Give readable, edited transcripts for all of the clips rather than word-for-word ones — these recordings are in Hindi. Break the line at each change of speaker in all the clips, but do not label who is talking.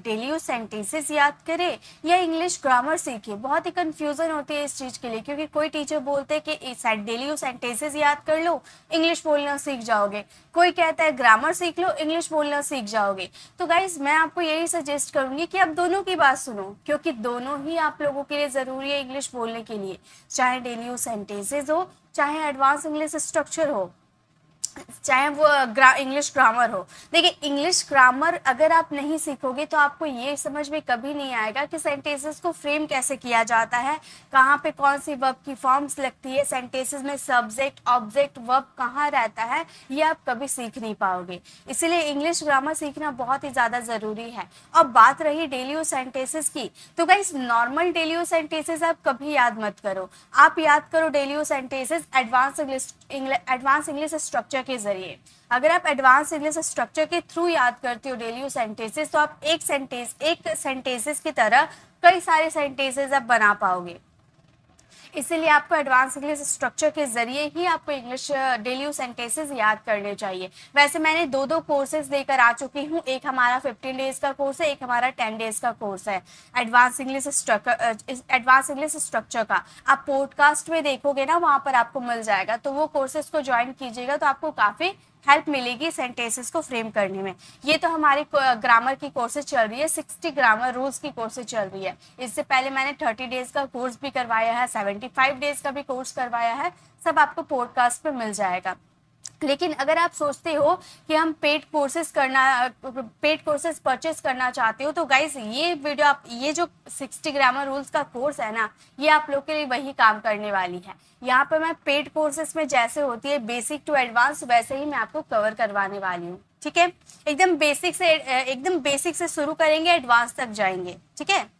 डेली यूज सेंटेंसेस याद करें या इंग्लिश ग्रामर सीखे? बहुत ही कंफ्यूजन होती है इस चीज़ के लिए, क्योंकि कोई टीचर बोलते हैं कि डेली यूज सेंटेंसेस याद कर लो इंग्लिश बोलना सीख जाओगे, कोई कहता है ग्रामर सीख लो इंग्लिश बोलना सीख जाओगे। तो गाइज मैं आपको यही सजेस्ट करूंगी कि आप दोनों की बात सुनो, क्योंकि दोनों ही आप लोगों के लिए ज़रूरी है इंग्लिश बोलने के लिए, चाहे डेली यूज सेंटेंसेज हो, चाहे एडवांस इंग्लिश स्ट्रक्चर हो, चाहे वो इंग्लिश ग्रामर हो। देखिए इंग्लिश ग्रामर अगर आप नहीं सीखोगे तो आपको ये समझ में कभी नहीं आएगा कि सेंटेंसेस को फ्रेम कैसे किया जाता है, कहाँ पे कौन सी वर्ब की फॉर्म्स लगती है, सेंटेंसेस में सब्जेक्ट ऑब्जेक्ट वर्ब कहाँ रहता है, ये आप कभी सीख नहीं पाओगे। इसीलिए इंग्लिश ग्रामर सीखना बहुत ही ज़्यादा ज़रूरी है। और बात रही डेली यूज सेंटेंसेस की, तो guys normal daily use sentences आप कभी याद मत करो, आप याद करो daily use sentences advance English structure के जरिए। अगर आप एडवांस इंग्लिश स्ट्रक्चर के थ्रू याद करते हो डेली यूज सेंटेंसेस, तो आप एक सेंटेंसेस की तरह कई सारे सेंटेंसेस आप बना पाओगे। इसीलिए आपको एडवांस इंग्लिश स्ट्रक्चर के जरिए ही आपको इंग्लिश डेली यूज सेंटेंसेस याद करने चाहिए। वैसे मैंने दो कोर्सेज देकर आ चुकी हूँ, एक हमारा 15 डेज का कोर्स है, एक हमारा 10 डेज का कोर्स है एडवांस इंग्लिश स्ट्रक्चर का। आप पॉडकास्ट में देखोगे ना, वहाँ पर आपको मिल जाएगा, तो वो कोर्सेज को ज्वाइन कीजिएगा तो आपको काफ़ी हेल्प मिलेगी सेंटेंसेस को फ्रेम करने में। ये तो हमारी ग्रामर की कोर्सेज चल रही है, 60 ग्रामर रूल्स की कोर्सेज चल रही है। इससे पहले मैंने 30 डेज का कोर्स भी करवाया है, 75 डेज का भी कोर्स करवाया है, सब आपको पॉडकास्ट पे मिल जाएगा। लेकिन अगर आप सोचते हो कि हम पेड कोर्सेज परचेस करना चाहते हो, तो गाइज ये वीडियो ये जो 60 ग्रामर रूल्स का कोर्स है ना, ये आप लोग के लिए वही काम करने वाली है। यहाँ पर मैं पेड कोर्सेज में जैसे होती है बेसिक टू एडवांस, वैसे ही मैं आपको कवर करवाने वाली हूँ। ठीक है, एकदम बेसिक से शुरू करेंगे, एडवांस तक जाएंगे। ठीक है,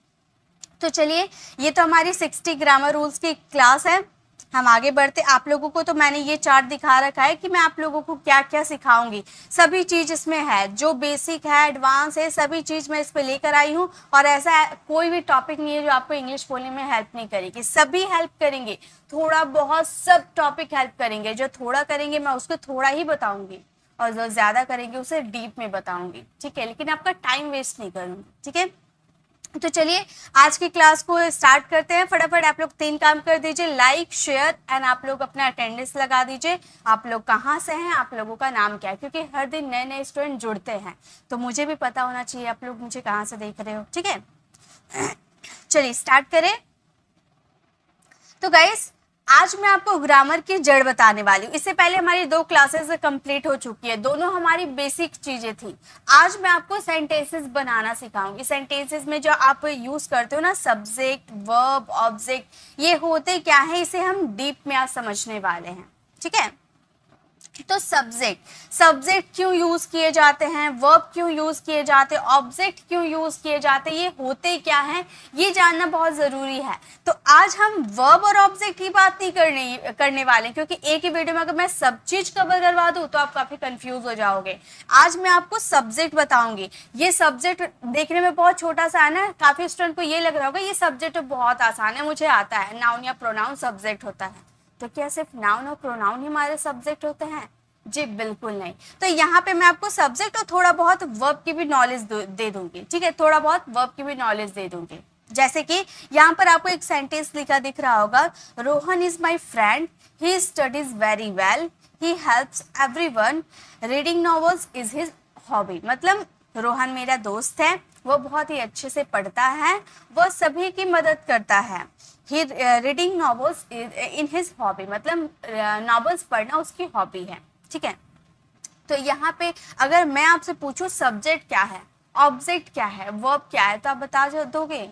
तो चलिए ये तो हमारी 60 ग्रामर रूल्स की क्लास है, हम आगे बढ़ते। आप लोगों को तो मैंने ये चार्ट दिखा रखा है कि मैं आप लोगों को क्या क्या सिखाऊंगी, सभी चीज इसमें है, जो बेसिक है एडवांस है सभी चीज मैं इस पे लेकर आई हूँ। और ऐसा कोई भी टॉपिक नहीं है जो आपको इंग्लिश बोलने में हेल्प नहीं करेगी, सभी हेल्प करेंगे, थोड़ा बहुत सब टॉपिक हेल्प करेंगे। जो थोड़ा करेंगे मैं उसको थोड़ा ही बताऊंगी, और जो ज्यादा करेंगे उसे डीप में बताऊंगी। ठीक है, लेकिन आपका टाइम वेस्ट नहीं करूंगी। ठीक है, तो चलिए आज की क्लास को स्टार्ट करते हैं। फटाफट आप लोग 3 काम कर दीजिए, लाइक शेयर एंड आप लोग अपना अटेंडेंस लगा दीजिए। आप लोग कहाँ से हैं, आप लोगों का नाम क्या है, क्योंकि हर दिन नए नए स्टूडेंट जुड़ते हैं, तो मुझे भी पता होना चाहिए आप लोग मुझे कहाँ से देख रहे हो। ठीक है, चलिए स्टार्ट करें। तो गाइस आज मैं आपको ग्रामर की जड़ बताने वाली हूँ। इससे पहले हमारी 2 क्लासेस कंप्लीट हो चुकी है, दोनों हमारी बेसिक चीजें थी। आज मैं आपको सेंटेंसेस बनाना सिखाऊंगी। सेंटेंसेस में जो आप यूज करते हो ना, सब्जेक्ट वर्ब ऑब्जेक्ट, ये होते क्या है, इसे हम डीप में आज समझने वाले हैं। ठीक है, तो सब्जेक्ट क्यों यूज किए जाते हैं, वर्ब क्यों यूज किए जाते हैं, ऑब्जेक्ट क्यों यूज किए जाते हैं, ये होते क्या हैं, ये जानना बहुत जरूरी है। तो आज हम वर्ब और ऑब्जेक्ट की बात नहीं करने वाले, क्योंकि एक ही वीडियो में अगर मैं सब चीज कवर करवा दूं तो आप काफी कंफ्यूज हो जाओगे। आज मैं आपको सब्जेक्ट बताऊंगी। ये सब्जेक्ट देखने में बहुत छोटा सा है ना, काफी स्टूडेंट को ये लग रहा होगा ये सब्जेक्ट बहुत आसान है, मुझे आता है, नाउन या प्रोनाउन सब्जेक्ट होता है। तो क्या सिर्फ नाउन और प्रोनाउन ही हमारे सब्जेक्ट होते हैं? जी बिल्कुल नहीं। तो यहाँ पे मैं आपको सब्जेक्ट और थोड़ा बहुत वर्ब की भी नॉलेज दे दूंगी। ठीक है, थोड़ा बहुत वर्ब की भी नॉलेज दे दूंगी। जैसे कि यहाँ पर आपको एक सेंटेंस लिखा दिख रहा होगा, Rohan is my friend, he studies very well, he helps everyone, reading novels is his hobby. मतलब रोहन मेरा दोस्त है, वो बहुत ही अच्छे से पढ़ता है, वो सभी की मदद करता है। He reading novels in his hobby, मतलब नॉवेल्स पढ़ना उसकी हॉबी है। ठीक है, तो यहाँ पे अगर मैं आपसे पूछूं सब्जेक्ट क्या है, ऑब्जेक्ट क्या है, वर्ब क्या है, तो आप बता दोगे?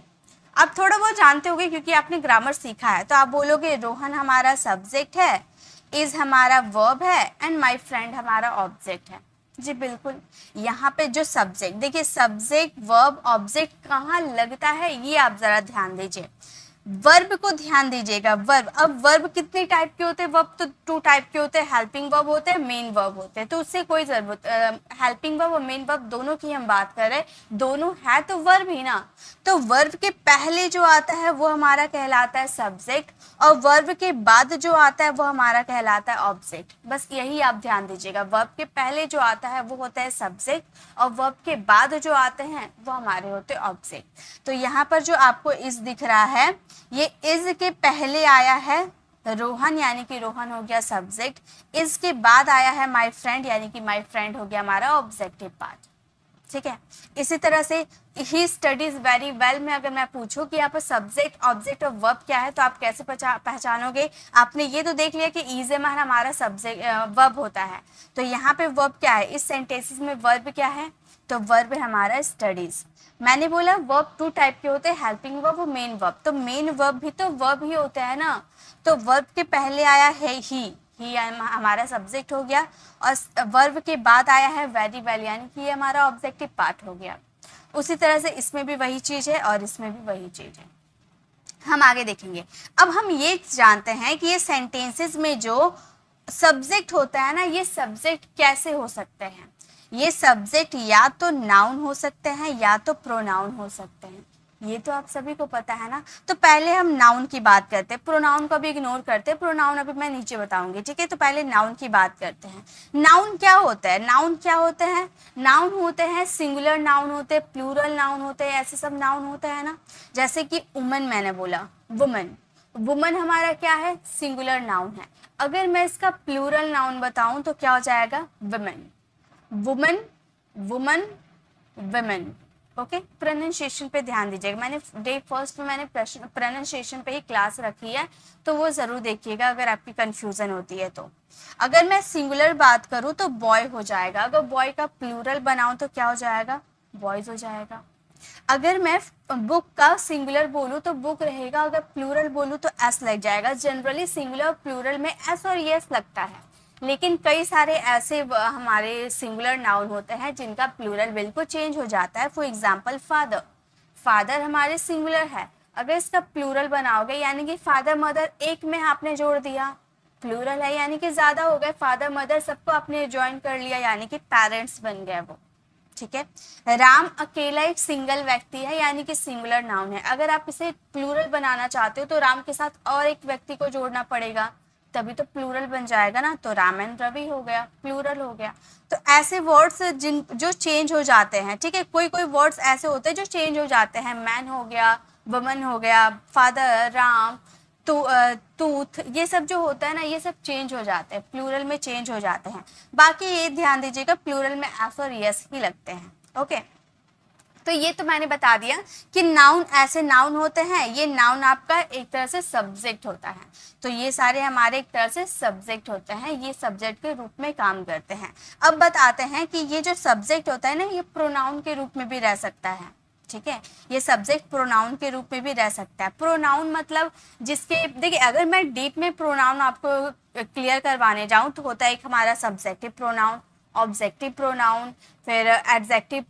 आप थोड़ा बहुत जानते होगे क्योंकि आपने ग्रामर सीखा है। तो आप बोलोगे रोहन हमारा सब्जेक्ट है, इज हमारा वर्ब है एंड माय फ्रेंड हमारा ऑब्जेक्ट है। जी बिल्कुल, यहाँ पे जो सब्जेक्ट, देखिए सब्जेक्ट वर्ब ऑब्जेक्ट कहाँ लगता है ये आप जरा ध्यान दीजिए। वर्ब को ध्यान दीजिएगा, वर्ब। अब वर्ब कितने टाइप के होते हैं? वर्ब तो 2 टाइप के होते हैं, हेल्पिंग वर्ब होते हैं, मेन वर्ब होते हैं। तो उससे कोई जरूरत, हेल्पिंग वर्ब और मेन वर्ब दोनों की हम बात कर रहे हैं, दोनों है तो वर्ब ही ना। तो वर्ब के पहले जो आता है वो हमारा कहलाता है सब्जेक्ट, और वर्ब के बाद जो आता है वो हमारा कहलाता है ऑब्जेक्ट। बस यही आप ध्यान दीजिएगा, वर्ब के पहले जो आता है वो होता है सब्जेक्ट, और वर्ब के बाद जो आते हैं वो हमारे होते हैं ऑब्जेक्ट। तो यहाँ पर जो आपको इस दिख रहा है, ये इज के पहले आया है रोहन, यानी कि रोहन हो गया सब्जेक्ट। इसके बाद आया है माय फ्रेंड, यानी कि माय फ्रेंड हो गया हमारा ऑब्जेक्टिव पार्ट। ठीक है, इसी तरह से ही स्टडीज वेरी वेल में अगर मैं पूछूं कि यहाँ पर सब्जेक्ट, ऑब्जेक्ट और वर्ब क्या है, तो आप कैसे पहचानोगे? आपने ये तो देख लिया कि इज में हमारा सब्जेक्ट वर्ब होता है, तो यहाँ पे वर्ब क्या है? इस सेंटेंसेस में वर्ब क्या है? तो वर्ब है हमारा स्टडीज। मैंने बोला वर्ब 2 टाइप के होते हैं, हेल्पिंग वर्ब और मेन वर्ब। तो मेन वर्ब भी तो वर्ब ही होता है ना। तो वर्ब के पहले आया है ही हमारा सब्जेक्ट हो गया, और वर्ब के बाद आया है वेरी वेल, यानी कि ये हमारा ऑब्जेक्टिव पार्ट हो गया। उसी तरह से इसमें भी वही चीज है और इसमें भी वही चीज है। हम आगे देखेंगे। अब हम ये जानते हैं कि ये सेंटेंसेस में जो सब्जेक्ट होता है ना, ये सब्जेक्ट कैसे हो सकते हैं? ये सब्जेक्ट या तो नाउन हो सकते हैं या तो प्रोनाउन हो सकते हैं, ये तो आप सभी को पता है ना। तो पहले हम नाउन की बात करते हैं, प्रोनाउन को भी इग्नोर करते हैं, प्रोनाउन अभी मैं नीचे बताऊंगी, ठीक है। तो पहले नाउन की बात करते हैं। नाउन क्या होता है? नाउन क्या होते हैं? नाउन होते हैं सिंगुलर नाउन होते हैं, प्लूरल नाउन होते हैं, ऐसे सब नाउन होते हैं ना। जैसे कि वुमन, मैंने बोला वुमन, वुमन हमारा क्या है? सिंगुलर नाउन है। अगर मैं इसका प्लूरल नाउन बताऊं तो क्या हो जाएगा? Women, woman, woman, women. Okay, pronunciation पे ध्यान दीजिएगा। मैंने डे फर्स्ट में मैंने प्रोनाउंसिएशन पे ही क्लास रखी है, तो वो जरूर देखिएगा अगर आपकी कंफ्यूजन होती है तो। अगर मैं सिंगुलर बात करूँ तो बॉय हो जाएगा, अगर बॉय का प्लूरल बनाऊं तो क्या हो जाएगा? बॉयज हो जाएगा। अगर मैं बुक का सिंगुलर बोलूँ तो बुक रहेगा, अगर प्लूरल बोलूँ तो एस लग जाएगा। जनरली सिंगुलर और प्लूरल में एस और एस लगता है, लेकिन कई सारे ऐसे हमारे सिंगुलर नाउन होते हैं जिनका प्लूरल बिल्कुल चेंज हो जाता है। फॉर एग्जांपल फादर, फादर हमारे सिंगुलर है, अगर इसका प्लूरल बनाओगे यानी कि फादर मदर एक में आपने जोड़ दिया, प्लूरल है यानी कि ज्यादा हो गए, फादर मदर सबको आपने ज्वाइन कर लिया यानी कि पेरेंट्स बन गए वो। ठीक है। राम अकेला एक सिंगल व्यक्ति है यानी कि सिंगुलर नाउन है, अगर आप इसे प्लूरल बनाना चाहते हो तो राम के साथ और एक व्यक्ति को जोड़ना पड़ेगा, तभी तो प्लूरल बन जाएगा ना। तो राम एंड रवि हो गया, प्लूरल हो गया। तो ऐसे वर्ड्स जिन जो चेंज हो जाते हैं, ठीक है, कोई कोई वर्ड्स ऐसे होते हैं जो चेंज हो जाते हैं, मैन हो गया, वुमन हो गया, फादर, राम, टूथ, ये सब जो होता है ना, ये सब चेंज हो जाते हैं, प्लूरल में चेंज हो जाते हैं। बाकी ये ध्यान दीजिएगा प्लूरल में एस और यस ही लगते हैं। ओके, तो ये तो मैंने बता दिया कि नाउन ऐसे नाउन होते हैं, ये नाउन आपका एक तरह से सब्जेक्ट होता है। तो ये सारे हमारे एक तरह से सब्जेक्ट होते हैं, ये सब्जेक्ट के रूप में काम करते हैं। अब बताते हैं कि ये जो सब्जेक्ट होता है ना, ये प्रोनाउन के रूप में भी रह सकता है। ठीक है, ये सब्जेक्ट प्रोनाउन के रूप में भी रह सकता है। प्रोनाउन मतलब जिसके, देखिए अगर मैं डीप में प्रोनाउन आपको क्लियर करवाने जाऊं तो होता है एक हमारा सब्जेक्टिव प्रोनाउन, ऑब्जेक्टिव प्रोनाउन, फिर adjective,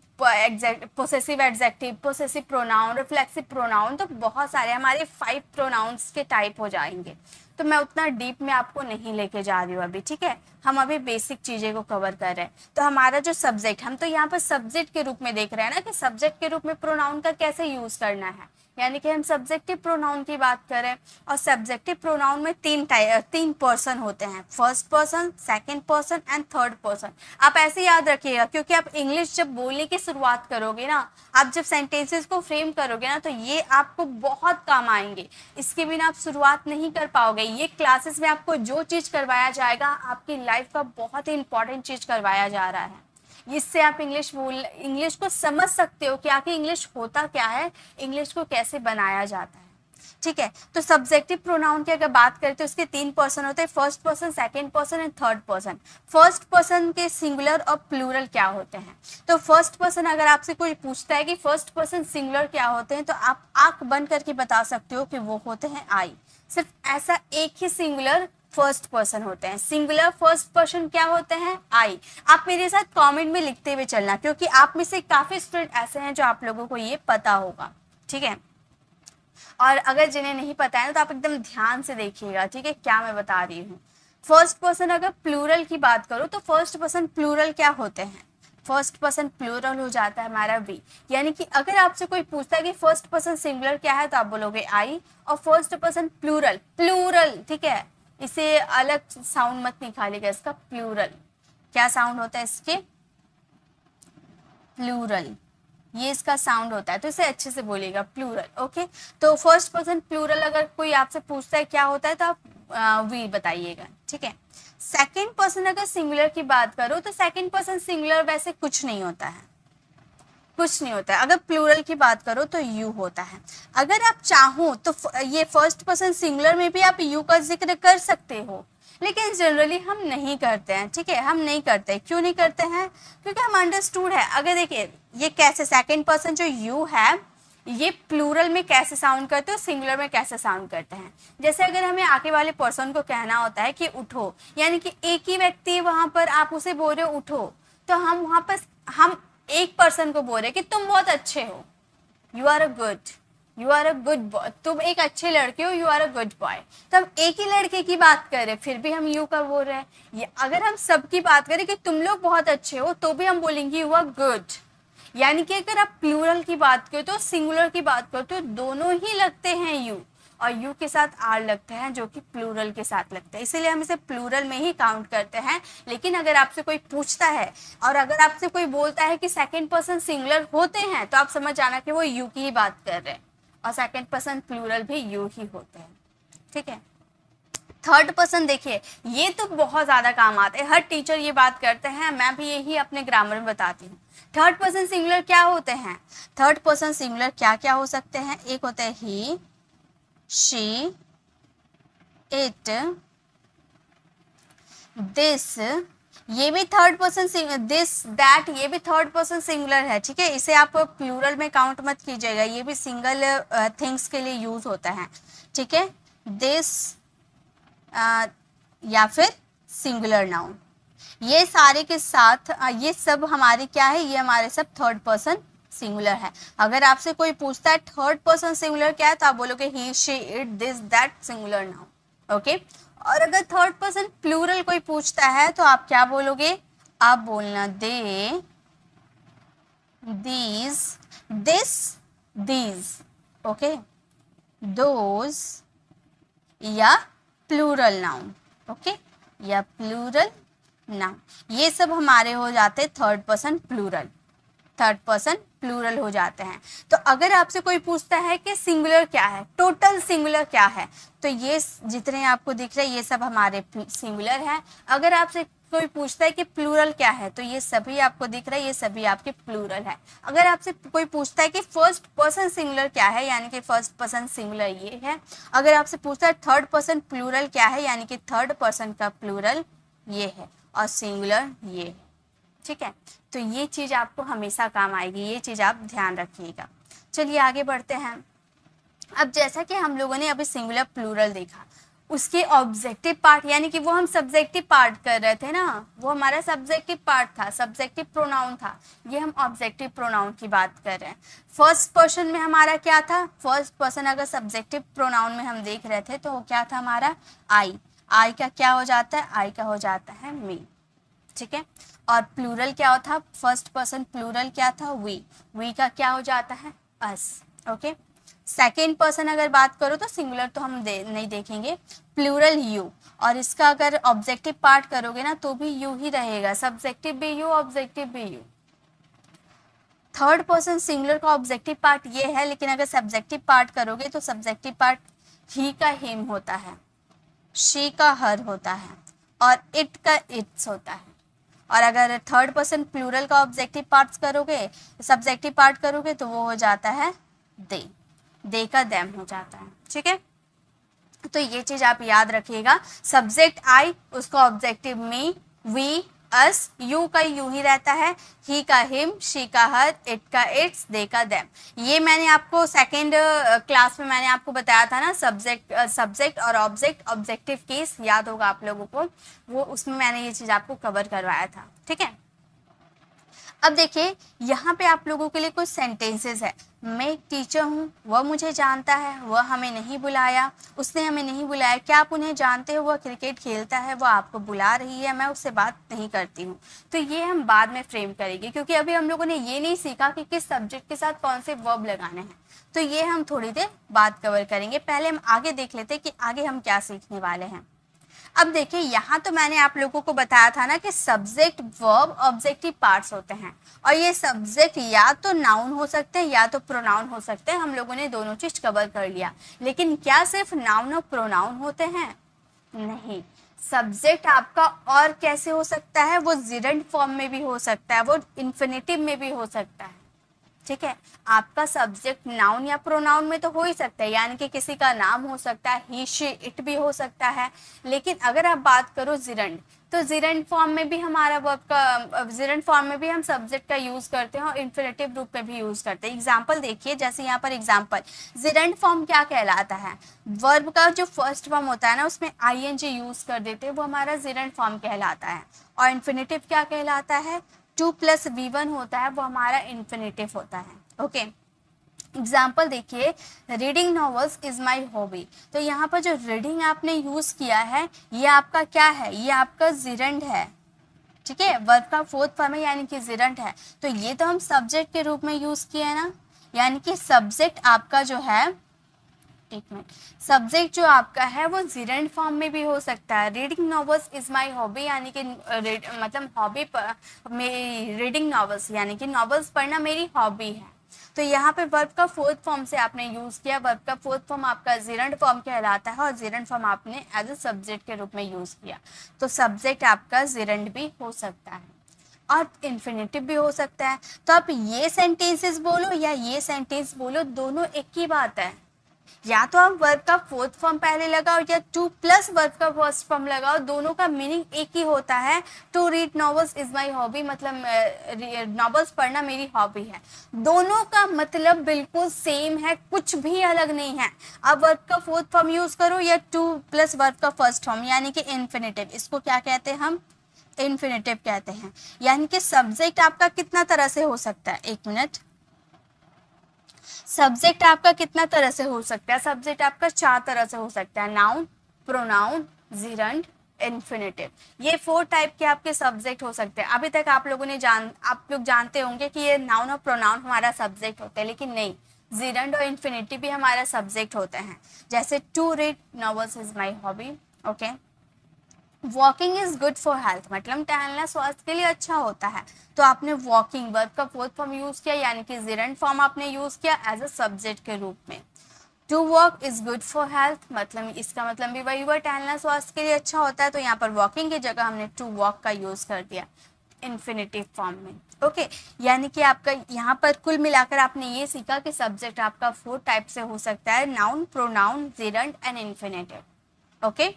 possessive adjective, possessive pronoun, reflexive pronoun, तो बहुत सारे हमारे 5 प्रोनाउंस के टाइप हो जाएंगे। तो मैं उतना डीप में आपको नहीं लेके जा रही हूँ अभी, ठीक है, हम अभी बेसिक चीजें को कवर कर रहे हैं। तो हमारा जो सब्जेक्ट, हम तो यहाँ पर सब्जेक्ट के रूप में देख रहे हैं ना कि सब्जेक्ट के रूप में प्रोनाउन का कैसे यूज करना है, यानी कि हम सब्जेक्टिव प्रोनाउन की बात करें। और सब्जेक्टिव प्रोनाउन में 3 पर्सन होते हैं, first person, second person and third person. आप ऐसे याद रखिएगा, क्योंकि आप इंग्लिश जब बोलने की शुरुआत करोगे ना, आप जब सेंटेंसेस को फ्रेम करोगे ना, तो ये आपको बहुत काम आएंगे, इसके बिना आप शुरुआत नहीं कर पाओगे। ये क्लासेस में आपको जो चीज़ करवाया जाएगा आपकी लाइफ का बहुत ही इंपॉर्टेंट चीज़ करवाया जा रहा है। इससे आप इंग्लिश को समझ सकते हो कि आखिर इंग्लिश होता क्या है, इंग्लिश को कैसे बनाया जाता है। ठीक है, तो सब्जेक्टिव प्रोनाउन की अगर बात करें तो उसके 3 पर्सन होते हैं, first person, second person and third person. First person के सिंगुलर और प्लूरल क्या होते हैं? तो फर्स्ट पर्सन अगर आपसे कोई पूछता है कि फर्स्ट पर्सन सिंगुलर क्या होते हैं, तो आप आंख बंद करके बता सकते हो कि वो होते हैं आई। सिर्फ ऐसा एक ही सिंगुलर फर्स्ट पर्सन होते हैं। सिंगुलर फर्स्ट पर्सन क्या होते हैं? आई। आप मेरे साथ कमेंट में लिखते हुए चलना, क्योंकि आप में से काफी स्टूडेंट ऐसे हैं जो आप लोगों को ये पता होगा। ठीक है, और अगर जिन्हें नहीं पता है ना तो आप एकदम ध्यान से देखिएगा, ठीक है, क्या मैं बता रही हूँ। फर्स्ट पर्सन अगर प्लूरल की बात करो तो फर्स्ट पर्सन प्लूरल क्या होते हैं, फर्स्ट पर्सन प्लूरल हो जाता है हमारा वी। यानी कि अगर आपसे कोई पूछता है कि फर्स्ट पर्सन सिंगुलर क्या है तो आप बोलोगे आई, और फर्स्ट पर्सन प्लूरल, प्लूरल, ठीक है, इसे अलग साउंड मत निकालिएगा, इसका प्लूरल क्या साउंड होता है, इसके प्लूरल, ये इसका साउंड होता है, तो इसे अच्छे से बोलिएगा, प्लूरल। ओके, तो फर्स्ट पर्सन प्लूरल अगर कोई आपसे पूछता है क्या होता है तो आप वी बताइएगा, ठीक है। सेकंड पर्सन अगर सिंगुलर की बात करो तो सेकंड पर्सन सिंगुलर वैसे कुछ नहीं होता है, कुछ नहीं होता है। अगर प्लूरल की बात करो तो यू होता है। अगर आप चाहो तो ये फर्स्ट पर्सन सिंगुलर में भी आप यू का जिक्र कर सकते हो, लेकिन जनरली हम नहीं करते हैं, ठीक है, हम नहीं करते। क्यों नहीं करते हैं, क्योंकि हम अंडरस्टूड है। अगर देखिए ये कैसे सेकंड पर्सन जो यू है ये प्लूरल में कैसे साउंड करते हो, सिंगुलर में कैसे साउंड करते हैं। जैसे अगर हमें आगे वाले पर्सन को कहना होता है कि उठो, यानी कि एक ही व्यक्ति वहां पर आप उसे बोल रहे हो उठो, तो हम वहां पर हम एक पर्सन को बोल रहे हैं कि तुम बहुत अच्छे हो, you are a good, you are a good boy, तुम एक अच्छे लड़के हो, you are a good boy. तब एक ही लड़के की बात करें फिर भी हम यू का बोल रहे हैं। ये अगर हम सबकी बात करें कि तुम लोग बहुत अच्छे हो तो भी हम बोलेंगे यू आर गुड। यानी कि अगर आप प्लूरल की बात करो तो सिंगुलर की बात करो तो दोनों ही लगते हैं यू, और यू के साथ आर लगते हैं जो कि प्लूरल के साथ लगते हैं, इसीलिए हम इसे प्लूरल में ही काउंट करते हैं। लेकिन अगर आपसे कोई पूछता है और अगर आपसे कोई बोलता है कि सेकंड पर्सन सिंगुलर होते हैं तो आप समझ जाना कि वो यू की ही बात कर रहे हैं, और सेकंड पर्सन प्लूरल भी यू ही होते हैं, ठीक है। थर्ड पर्सन देखिए ये तो बहुत ज़्यादा काम आते हैं, हर टीचर ये बात करते हैं, मैं भी यही अपने ग्रामर में बताती हूँ। थर्ड पर्सन सिंगुलर क्या होते हैं, थर्ड पर्सन सिंगुलर क्या क्या हो सकते हैं, एक होता है ही, शी, इट, दिस, ये भी थर्ड पर्सन, दिस, दैट, ये भी थर्ड पर्सन सिंगुलर है, ठीक है। इसे आप प्लूरल में काउंट मत कीजिएगा, ये भी सिंगल थिंग्स के लिए यूज होता है, ठीक है। दिस या फिर सिंगुलर नाउन, ये सारे के साथ ये सब हमारे क्या है, ये हमारे सब थर्ड पर्सन सिंगुलर है। अगर आपसे कोई पूछता है थर्ड पर्सन सिंगुलर क्या है तो आप बोलोगे he, she, it, this, that, singular noun, okay. और अगर थर्ड पर्सन प्लूरल कोई पूछता है तो आप क्या बोलोगे, आप बोलना they, these, this, these, okay, those, या प्लूरल नाउन, ओके, या प्लूरल नाउन, ये सब हमारे हो जाते third person plural, third person plural हो जाते हैं। तो अगर आपसे कोई पूछता है कि सिंगुलर क्या है, टोटल सिंगुलर क्या है, तो ये जितने आपको दिख रहे हैं ये सब हमारे सिंगुलर है। अगर आपसे कोई पूछता है कि प्लूरल क्या है तो ये सभी आपको दिख रहा है, ये सभी आपके प्लूरल है। अगर आपसे कोई पूछता है कि फर्स्ट पर्सन सिंगुलर क्या है, यानी कि फर्स्ट पर्सन सिंगुलर ये है। अगर आपसे पूछता है थर्ड पर्सन प्लूरल क्या है, यानी कि थर्ड पर्सन का प्लूरल ये है और सिंगुलर ये है, ठीक है। तो ये चीज़ आपको हमेशा काम आएगी, ये चीज़ आप ध्यान रखिएगा। चलिए आगे बढ़ते हैं। अब जैसा कि हम लोगों ने अभी सिंगुलर प्लूरल देखा, उसके ऑब्जेक्टिव पार्ट, यानी कि वो हम सब्जेक्टिव पार्ट कर रहे थे ना, वो हमारा सब्जेक्टिव पार्ट था, सब्जेक्टिव प्रोनाउन था। ये हम ऑब्जेक्टिव प्रोनाउन की बात कर रहे हैं। फर्स्ट पर्सन में हमारा क्या था, फर्स्ट पर्सन अगर सब्जेक्टिव प्रोनाउन में हम देख रहे थे तो वो क्या था हमारा आई, आई का क्या हो जाता है, आई का हो जाता है मी, ठीक है। और प्लूरल क्या था, फर्स्ट पर्सन प्लूरल क्या था, वी का क्या हो जाता है, अस, ओके। सेकेंड पर्सन अगर बात करो तो सिंगुलर तो हम नहीं देखेंगे, प्लूरल यू, और इसका अगर ऑब्जेक्टिव पार्ट करोगे ना तो भी यू ही रहेगा, सब्जेक्टिव भी यू, ऑब्जेक्टिव भी यू। थर्ड पर्सन सिंगुलर का ऑब्जेक्टिव पार्ट ये है, लेकिन अगर सब्जेक्टिव पार्ट करोगे तो सब्जेक्टिव पार्ट ही का हिम होता है, शी का हर होता है, और इट का इट्स होता है। और अगर थर्ड पर्सन प्लूरल का ऑब्जेक्टिव पार्ट्स करोगे, सब्जेक्टिव पार्ट करोगे तो वो हो जाता है दे का देम हो जाता है, ठीक है। तो ये चीज आप याद रखिएगा, सब्जेक्ट आई, उसका objective me, we, us, you का यू ही रहता है, ही का हिम, शी का हर, इट का इट्स, दे का देम। ये मैंने आपको सेकेंड क्लास में मैंने आपको बताया था ना, सब्जेक्ट और ऑब्जेक्ट, ऑब्जेक्टिव केस याद होगा आप लोगों को, वो उसमें मैंने ये चीज आपको कवर करवाया था, ठीक है। अब देखिए यहाँ पे आप लोगों के लिए कुछ सेंटेंसेस है। मैं एक टीचर हूँ, वह मुझे जानता है, वह हमें नहीं बुलाया, उसने हमें नहीं बुलाया। क्या आप उन्हें जानते हो? वह क्रिकेट खेलता है, वह आपको बुला रही है, मैं उससे बात नहीं करती हूँ। तो ये हम बाद में फ्रेम करेंगे, क्योंकि अभी हम लोगों ने ये नहीं सीखा कि किस सब्जेक्ट के साथ कौन से वर्ब लगाने हैं। तो ये हम थोड़ी देर बाद कवर करेंगे। पहले हम आगे देख लेते हैं कि आगे हम क्या सीखने वाले हैं। अब देखिए यहाँ तो मैंने आप लोगों को बताया था ना कि सब्जेक्ट, वर्ब, ऑब्जेक्टिव पार्ट्स होते हैं, और ये सब्जेक्ट या तो नाउन हो सकते हैं या तो प्रोनाउन हो सकते हैं। हम लोगों ने दोनों चीज कवर कर लिया। लेकिन क्या सिर्फ नाउन और प्रोनाउन होते हैं? नहीं, सब्जेक्ट आपका और कैसे हो सकता है? वो जिरंड फॉर्म में भी हो सकता है, वो इन्फिनेटिव में भी हो सकता है। ठीक है, आपका सब्जेक्ट नाउन या प्रोनाउन में तो हो ही सकता है, यानी कि किसी का नाम हो सकता है, ही, शी, इट भी हो सकता है। लेकिन अगर आप बात करो जिरंड, तो जिरंड फॉर्म में भी हमारा वर्ब का, जिरंड फॉर्म में भी हम सब्जेक्ट का यूज करते हैं और इन्फिनेटिव रूप में भी यूज करते हैं। एग्जाम्पल देखिए, जैसे यहाँ पर एग्जाम्पल, जिरंड फॉर्म क्या कहलाता है? वर्ब का जो फर्स्ट फॉर्म होता है ना, उसमें आईएनजी यूज कर देते हैं, वो हमारा जिरंड फॉर्म कहलाता है। और इन्फिनेटिव क्या कहलाता है? 2 + V1 होता है, वो हमारा इन्फिनेटिव होता है। ओके, एग्जाम्पल देखिए, reading novels is my hobby. तो यहाँ पर जो रीडिंग आपने यूज किया है, ये आपका क्या है? ये आपका जिरंड है। ठीक है, वर्ब का फोर्थ फॉर्म है, यानी कि जिरंड है। तो ये तो हम सब्जेक्ट के रूप में यूज किए है ना, यानी कि सब्जेक्ट आपका जो है, एक मिनट, सब्जेक्ट जो आपका है वो जिरंड फॉर्म में भी हो सकता है। Reading novels is my hobby, यानी कि मतलब हॉबी मेरी रीडिंग नॉवेल्स, यानी कि नॉवेल्स पढ़ना मेरी हॉबी है। तो यहाँ पे वर्ब का फोर्थ फॉर्म से आपने यूज किया। वर्ब का फोर्थ फॉर्म आपका जिरंड फॉर्म कहलाता है, और जिरंड फॉर्म आपने एज अ सब्जेक्ट के रूप में यूज किया। तो सब्जेक्ट आपका जिरंड भी हो सकता है और इन्फिनेटिव भी हो सकता है। तो आप ये सेंटेंसेस बोलो या ये सेंटेंस बोलो, दोनों एक ही बात है। या तो आप वर्ब का फोर्थ फॉर्म पहले लगाओ या 2 + वर्ब का फर्स्ट फॉर्म लगाओ, दोनों का मीनिंग एक ही होता है। To read novels is my hobby, मतलब नॉवेल्स पढ़ना मेरी हॉबी है। दोनों का मतलब बिल्कुल सेम है, कुछ भी अलग नहीं है। अब वर्ब का फोर्थ फॉर्म यूज करो या 2 + वर्ब का फर्स्ट फॉर्म, यानी कि इन्फिनेटिव। इसको क्या कहते हैं हम? इन्फिनेटिव कहते हैं। यानी कि सब्जेक्ट आपका कितना तरह से हो सकता है? एक मिनट, सब्जेक्ट आपका कितना तरह से हो सकता है? सब्जेक्ट आपका 4 तरह से हो सकता है, नाउन, प्रोनाउन, जिरंड, इन्फिनेटिव। ये 4 टाइप के आपके सब्जेक्ट हो सकते हैं। अभी तक आप लोग जानते होंगे कि ये नाउन और प्रोनाउन हमारा सब्जेक्ट होता है, लेकिन नहीं, जिरंड और इन्फिनेटिव भी हमारा सब्जेक्ट होते हैं। जैसे to read novels is my hobby. Okay, walking is good for health, मतलब टहलना स्वास्थ्य के लिए अच्छा होता है। तो आपने वॉकिंग वर्ब का फोर्थ फॉर्म यूज किया, यानी कि जिरंड फॉर्म आपने यूज किया एज अ सब्जेक्ट के रूप में। To walk is good for health, मतलब इसका मतलब भी वही हुआ, टहलना स्वास्थ्य के लिए अच्छा होता है। तो यहाँ पर वॉकिंग की जगह हमने टू वॉक का यूज कर दिया इन्फिनेटिव फॉर्म में। ओके, यानी कि आपका यहाँ पर कुल मिलाकर आपने ये सीखा कि सब्जेक्ट आपका 4 टाइप से हो सकता है, noun, pronoun, gerund and infinitive. Okay,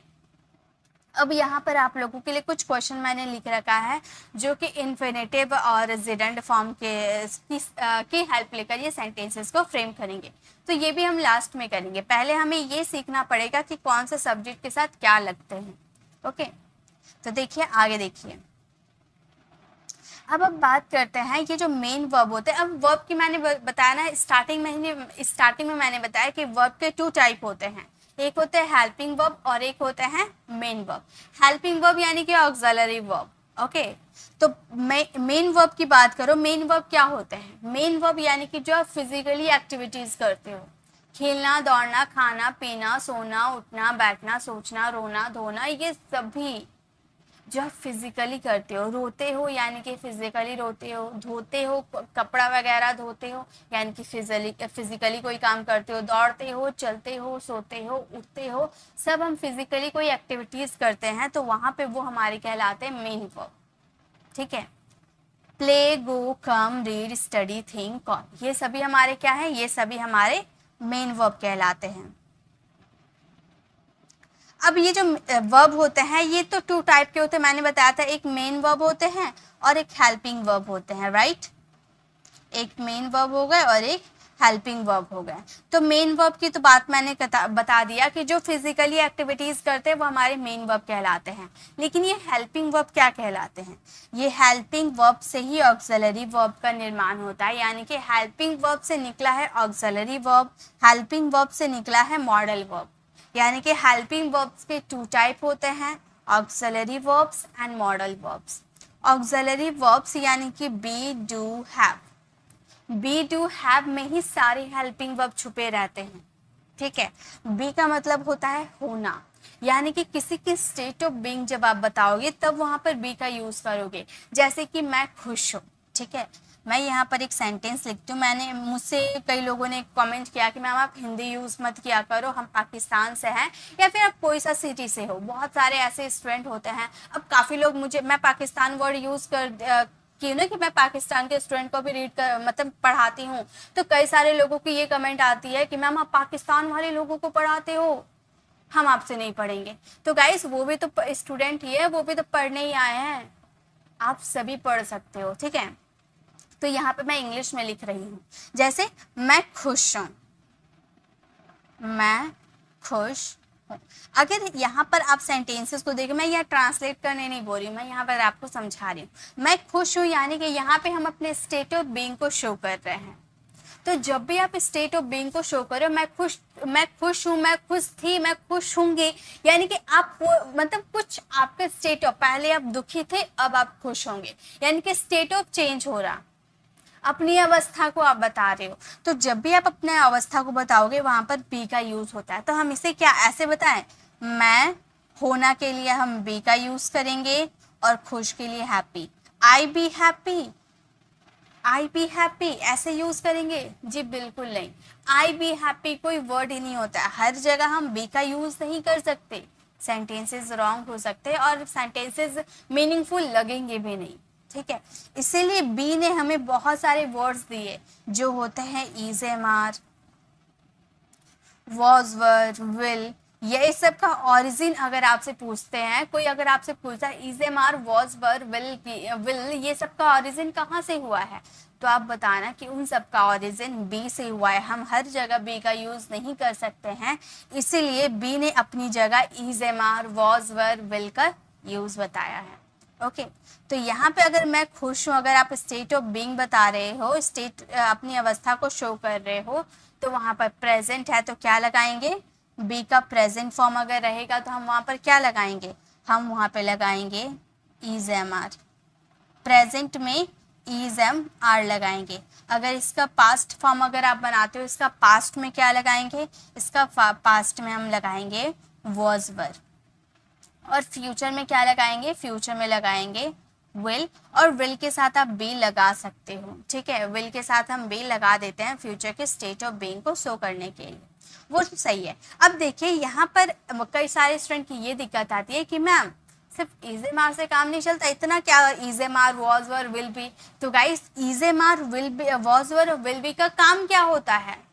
अब यहाँ पर आप लोगों के लिए कुछ क्वेश्चन मैंने लिख रखा है, जो कि इन्फिनेटिव और जिरंड फॉर्म की हेल्प लेकर ये सेंटेंसेस को फ्रेम करेंगे। तो ये भी हम लास्ट में करेंगे। पहले हमें ये सीखना पड़ेगा कि कौन से सब्जेक्ट के साथ क्या लगते हैं। ओके, तो देखिए आगे देखिए। अब बात करते हैं ये जो मेन वर्ब होते हैं। अब वर्ब की मैंने बताया ना, स्टार्टिंग में मैंने बताया कि वर्ब के 2 टाइप होते हैं। एक होते हैं हेल्पिंग वर्ब और एक होते हैं मेन वर्ब। हेल्पिंग वर्ब यानी कि ऑक्सिलरी वर्ब। ओके, तो मेन वर्ब की बात करो। मेन वर्ब क्या होते हैं? मेन वर्ब यानी कि जो आप फिजिकली एक्टिविटीज करते हो, खेलना, दौड़ना, खाना, पीना, सोना, उठना, बैठना, सोचना, रोना, धोना, ये सभी जो आप फिजिकली करते हो। रोते हो यानी कि फिजिकली रोते हो, धोते हो, कपड़ा वगैरह धोते हो, यानी कि फिजिकली कोई काम करते हो, दौड़ते हो, चलते हो, सोते हो, उठते हो, सब हम फिजिकली कोई एक्टिविटीज करते हैं, तो वहां पे वो हमारे कहलाते हैं मेन वर्ब। ठीक है, प्ले, गो, कम, रीड, स्टडी, थिंक, कॉल, ये सभी हमारे क्या है? ये सभी हमारे मेन वर्ब कहलाते हैं। अब ये जो वर्ब होते हैं ये तो 2 टाइप के होते हैं, मैंने बताया था। एक मेन वर्ब होते हैं और एक हेल्पिंग वर्ब होते हैं, राइट? एक मेन वर्ब हो गए और एक हेल्पिंग वर्ब हो गए। तो मेन वर्ब की तो बात मैंने बता दिया कि जो फिजिकली एक्टिविटीज करते हैं वो हमारे मेन वर्ब कहलाते हैं। लेकिन ये हेल्पिंग वर्ब क्या कहलाते हैं? ये हेल्पिंग वर्ब से ही ऑक्सिलरी वर्ब का निर्माण होता है, यानी कि हेल्पिंग वर्ब से निकला है ऑक्सिलरी वर्ब, हेल्पिंग वर्ब से निकला है मॉडल वर्ब। यानी कि हेल्पिंग वर्ब्स के 2 टाइप होते हैं, auxiliary verbs and modal verbs. Auxiliary verbs यानी कि be, do, have. Be, do, have में ही सारे हेल्पिंग वर्ब छुपे रहते हैं, ठीक है। बी का मतलब होता है होना, यानी कि किसी की स्टेट ऑफ बीइंग जब आप बताओगे तब वहां पर बी का यूज करोगे। जैसे कि मैं खुश हूँ, ठीक है। मैं यहाँ पर एक सेंटेंस लिखती हूँ। मैंने मुझसे कई लोगों ने कमेंट किया कि मैम आप हिंदी यूज मत किया करो, हम पाकिस्तान से हैं, या फिर आप कोई सा सिटी से हो। बहुत सारे ऐसे स्टूडेंट होते हैं। अब काफी लोग मुझे, मैं पाकिस्तान वर्ड यूज कि ना कि मैं पाकिस्तान के स्टूडेंट को भी रीड कर मतलब पढ़ाती हूँ, तो कई सारे लोगों की ये कमेंट आती है कि मैम आप पाकिस्तान वाले लोगों को पढ़ाते हो, हम आपसे नहीं पढ़ेंगे। तो गाइस वो भी तो स्टूडेंट ही है, वो भी तो पढ़ने ही आए हैं, आप सभी पढ़ सकते हो, ठीक है। तो यहाँ पे मैं इंग्लिश में लिख रही हूँ, जैसे मैं खुश हूँ, मैं खुश हूँ। अगर यहाँ पर आप सेंटेंसेस को देखें, मैं यहाँ ट्रांसलेट करने नहीं बोल रही हूँ, मैं यहाँ पर आपको समझा रही हूँ। मैं खुश हूँ यानी कि यहाँ पे हम अपने स्टेट ऑफ बीइंग को शो कर रहे हैं। तो जब भी आप स्टेट ऑफ बीइंग को शो करो, मैं खुश हूँ, मैं खुश थी, मैं खुश होंगी, यानी कि आप मतलब कुछ आपका स्टेट ऑफ, पहले आप दुखी थे अब आप खुश होंगे, यानी कि स्टेट ऑफ चेंज हो रहा, अपनी अवस्था को आप बता रहे हो। तो जब भी आप अपने अवस्था को बताओगे वहां पर बी का यूज होता है। तो हम इसे क्या ऐसे बताएं, मैं होना के लिए हम बी का यूज करेंगे और खुश के लिए happy, I be happy, I be happy ऐसे यूज करेंगे? जी बिल्कुल नहीं। आई बी हैप्पी कोई वर्ड ही नहीं होता है, हर जगह हम बी का यूज नहीं कर सकते, सेंटेंसेस रॉन्ग हो सकते हैं और सेंटेंसेस मीनिंगफुल लगेंगे भी नहीं, ठीक है। इसीलिए बी ने हमें बहुत सारे वर्ड्स दिए जो होते हैं is, am, are, was, were, will. ये सब का ओरिजिन अगर आपसे पूछते हैं, कोई अगर आपसे पूछता है is, am, are, was, were, will ये सब का ओरिजिन कहाँ से हुआ है, तो आप बताना कि उन सब का ओरिजिन बी से हुआ है। हम हर जगह बी का यूज नहीं कर सकते हैं, इसीलिए बी ने अपनी जगह is, am, are, was, were, will का यूज बताया है। ओके तो यहाँ पे अगर मैं खुश हूँ, अगर आप स्टेट ऑफ बीइंग बता रहे हो, स्टेट अपनी अवस्था को शो कर रहे हो, तो वहाँ पर प्रेजेंट है तो क्या लगाएंगे, बी का प्रेजेंट फॉर्म अगर रहेगा तो हम वहाँ पर क्या लगाएंगे, हम वहाँ पे लगाएंगे इज, एम, आर। प्रेजेंट में इज, एम, आर लगाएंगे। अगर इसका पास्ट फॉर्म अगर आप बनाते हो, इसका पास्ट में क्या लगाएंगे, इसका पास्ट में हम लगाएंगे वॉज, वर। और फ्यूचर में क्या लगाएंगे, फ्यूचर में लगाएंगे विल, और विल के साथ आप बी लगा सकते हो, ठीक है। विल के साथ हम बी लगा देते हैं फ्यूचर के स्टेट ऑफ बीइंग को शो करने के लिए, वो सही है। अब देखिए यहाँ पर कई सारे स्टूडेंट की ये दिक्कत आती है कि मैम सिर्फ इज, एम, आर से काम नहीं चलता, इतना क्या is, am, are, was, were, will be. तो guys is, am, are, will be, was, were और विल बी का काम क्या होता है,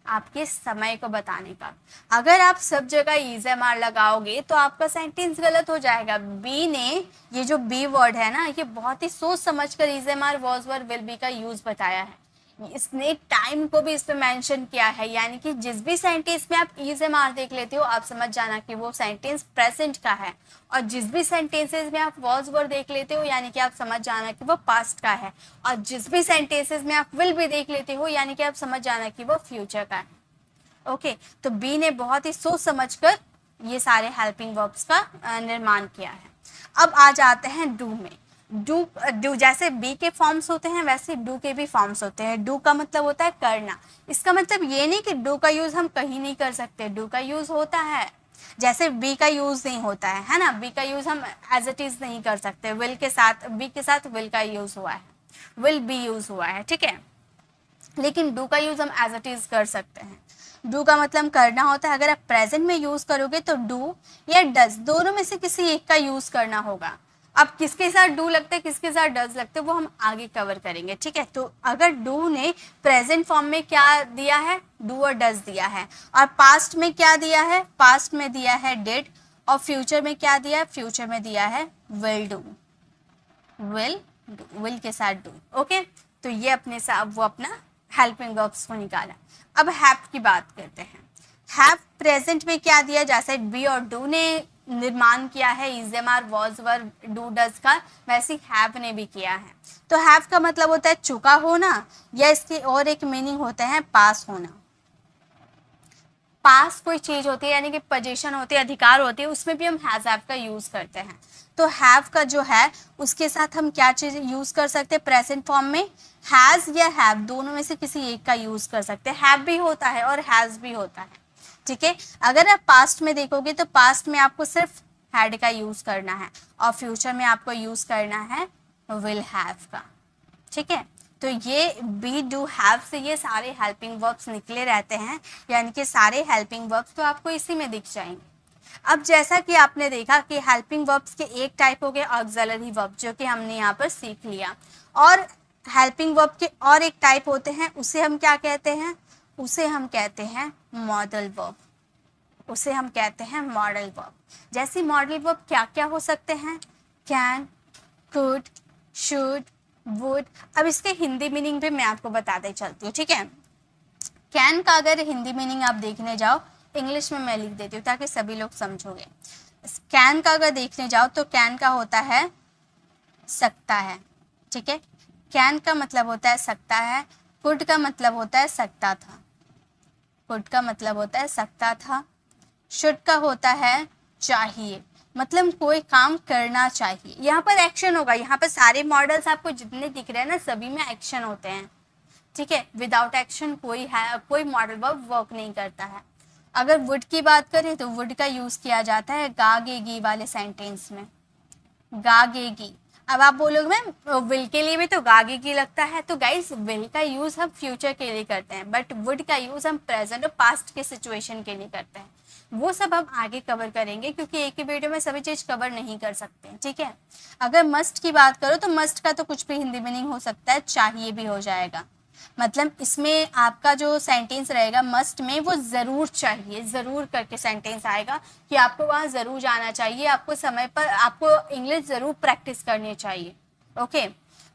आपके समय को बताने का। अगर आप सब जगह इज, एम, आर लगाओगे तो आपका सेंटेंस गलत हो जाएगा। बी ने ये जो बी वर्ड है ना, ये बहुत ही सोच समझकर is, am, are, was, were, will be का यूज बताया है। इसने टाइम को भी इस पे मेंशन किया है, यानी कि जिस भी सेंटेंस में आप इज, एम, आर देख लेते हो आप समझ जाना कि वो सेंटेंस प्रेजेंट का है, और जिस भी सेंटेंसेस में आप वॉज, वर देख लेते हो यानी कि आप समझ जाना कि वो पास्ट का है, और जिस भी सेंटेंसेस में आप विल भी देख लेते हो यानी कि आप समझ जाना कि वो फ्यूचर का है। ओके तो बी ने बहुत ही सोच समझकर ये सारे हेल्पिंग वर्ब्स का निर्माण किया है। अब आ जाते हैं डू में। डू जैसे बी के फॉर्म्स होते हैं वैसे डू के भी फॉर्म्स होते हैं। डू का मतलब होता है करना। इसका मतलब ये नहीं कि डू का यूज हम कहीं नहीं कर सकते, डू का यूज होता है, जैसे बी का यूज नहीं होता है ना, बी का यूज हम एज इट इज नहीं कर सकते। विल के साथ, बी के साथ विल का यूज हुआ है, विल बी यूज हुआ है, ठीक है। लेकिन डू का यूज हम एज इट इज कर सकते हैं। डू का मतलब करना होता है। अगर आप प्रेजेंट में यूज करोगे तो डू या डज दोनों में से किसी एक का यूज करना होगा। अब किसके साथ डू लगते हैं किसके साथ डज लगते हैं वो हम आगे कवर करेंगे, ठीक है। तो अगर डू ने प्रेजेंट फॉर्म में क्या दिया है, डू और डज दिया है, और पास्ट में क्या दिया है, पास्ट में दिया है डिड, और फ्यूचर में क्या दिया है, फ्यूचर में दिया है विल डू, विल के साथ डू। ओके तो ये अपने साथ वो अपना हेल्पिंग वर्ब्स को निकाला। अब हैव की बात करते हैं। हैव प्रेजेंट में क्या दिया, जैसे बी और डू ने निर्माण किया है, is am are was were do does का, वैसे हैव ने भी किया है। तो हैव का मतलब होता है चुका होना, या इसके और एक मीनिंग होता है पास होना। पास कोई चीज होती है यानी कि पोजीशन होती है, अधिकार होती है, उसमें भी हम हैज हैव का यूज करते हैं। तो हैव का जो है उसके साथ हम क्या चीज यूज कर सकते हैं प्रेजेंट फॉर्म में, हैज या हैव, दोनों में से किसी एक का यूज कर सकते हैं। हैव भी होता है और हैज भी होता है, ठीक है। अगर आप पास्ट में देखोगे तो पास्ट में आपको सिर्फ हैड का यूज करना है और फ्यूचर में आपको यूज करना है विल हैव का, ठीक है। तो ये बी डू हैव से ये सारे हेल्पिंग वर्ब्स निकले रहते हैं, यानी कि सारे हेल्पिंग वर्ब्स तो आपको इसी में दिख जाएंगे। अब जैसा कि आपने देखा कि हेल्पिंग वर्ब्स के एक टाइप हो गए ऑक्सिलरी वर्ब, जो कि हमने यहाँ पर सीख लिया, और हेल्पिंग वर्ब के और एक टाइप होते हैं, उसे हम क्या कहते हैं, उसे हम कहते हैं मॉडल वर्ब, उसे हम कहते हैं मॉडल वर्ब। जैसे मॉडल वर्ब क्या क्या हो सकते हैं, कैन, कुड, शुड, वुड। अब इसके हिंदी मीनिंग भी मैं आपको बताते चलती हूँ, ठीक है। कैन का अगर हिंदी मीनिंग आप देखने जाओ, इंग्लिश में मैं लिख देती हूँ ताकि सभी लोग समझोगे। कैन का अगर देखने जाओ तो कैन का होता है सकता है, ठीक है। कैन का मतलब होता है सकता है। कुड का मतलब होता है सकता था, कुड का मतलब होता है सकता था। शुड का होता है चाहिए, मतलब कोई काम करना चाहिए। यहाँ पर एक्शन होगा, यहाँ पर सारे मॉडल्स आपको जितने दिख रहे हैं ना, सभी में एक्शन होते हैं, ठीक है। विदाउट एक्शन कोई मॉडल वर्ब वर्क नहीं करता है। अगर वुड की बात करें तो वुड का यूज किया जाता है गागेगी वाले सेंटेंस में, गागेगी। अब आप बोलोगे मैम विल के लिए भी तो गागेगी लगता है, तो गाइस विल का यूज हम फ्यूचर के लिए करते हैं, बट वुड का यूज हम प्रेजेंट और पास्ट के सिचुएशन के लिए करते हैं। वो सब हम आगे कवर करेंगे क्योंकि एक ही वीडियो में सभी चीज कवर नहीं कर सकते, ठीक है। अगर मस्ट की बात करो तो मस्ट का तो कुछ भी हिंदी मीनिंग हो सकता है, चाहिए भी हो जाएगा। मतलब इसमें आपका जो सेंटेंस रहेगा मस्ट में, वो ज़रूर चाहिए, ज़रूर करके सेंटेंस आएगा कि आपको वहाँ ज़रूर जाना चाहिए, आपको समय पर आपको इंग्लिश ज़रूर प्रैक्टिस करनी चाहिए, ओके।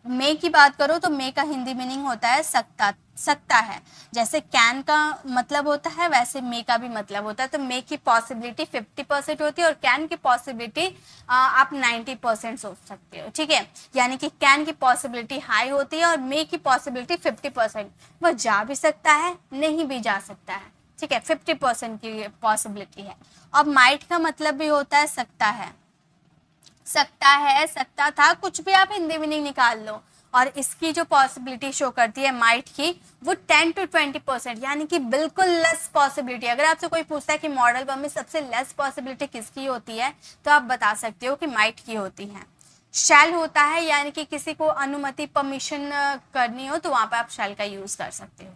मे की बात करो तो मे का हिंदी मीनिंग होता है सकता, सकता है। जैसे कैन का मतलब होता है वैसे मे का भी मतलब होता है। तो मे की पॉसिबिलिटी 50% होती है और कैन की पॉसिबिलिटी आप 90% सोच सकते हो, ठीक है। यानी कि कैन की पॉसिबिलिटी हाई होती है और मे की पॉसिबिलिटी 50%, वह जा भी सकता है नहीं भी जा सकता है, ठीक है। 50% की पॉसिबिलिटी है। अब माइट का मतलब भी होता है सकता है, सकता है, सकता था, कुछ भी आप हिंदी मीनिंग निकाल लो। और इसकी जो पॉसिबिलिटी शो करती है माइट की, वो 10 to 20%, यानी कि बिल्कुल लेस पॉसिबिलिटी। अगर आपसे कोई पूछता है कि मॉडल वर्ब में सबसे लेस पॉसिबिलिटी किसकी होती है, तो आप बता सकते हो कि माइट की होती है। शैल होता है, यानी कि किसी को अनुमति परमिशन करनी हो तो वहां पर आप शैल का यूज कर सकते हो।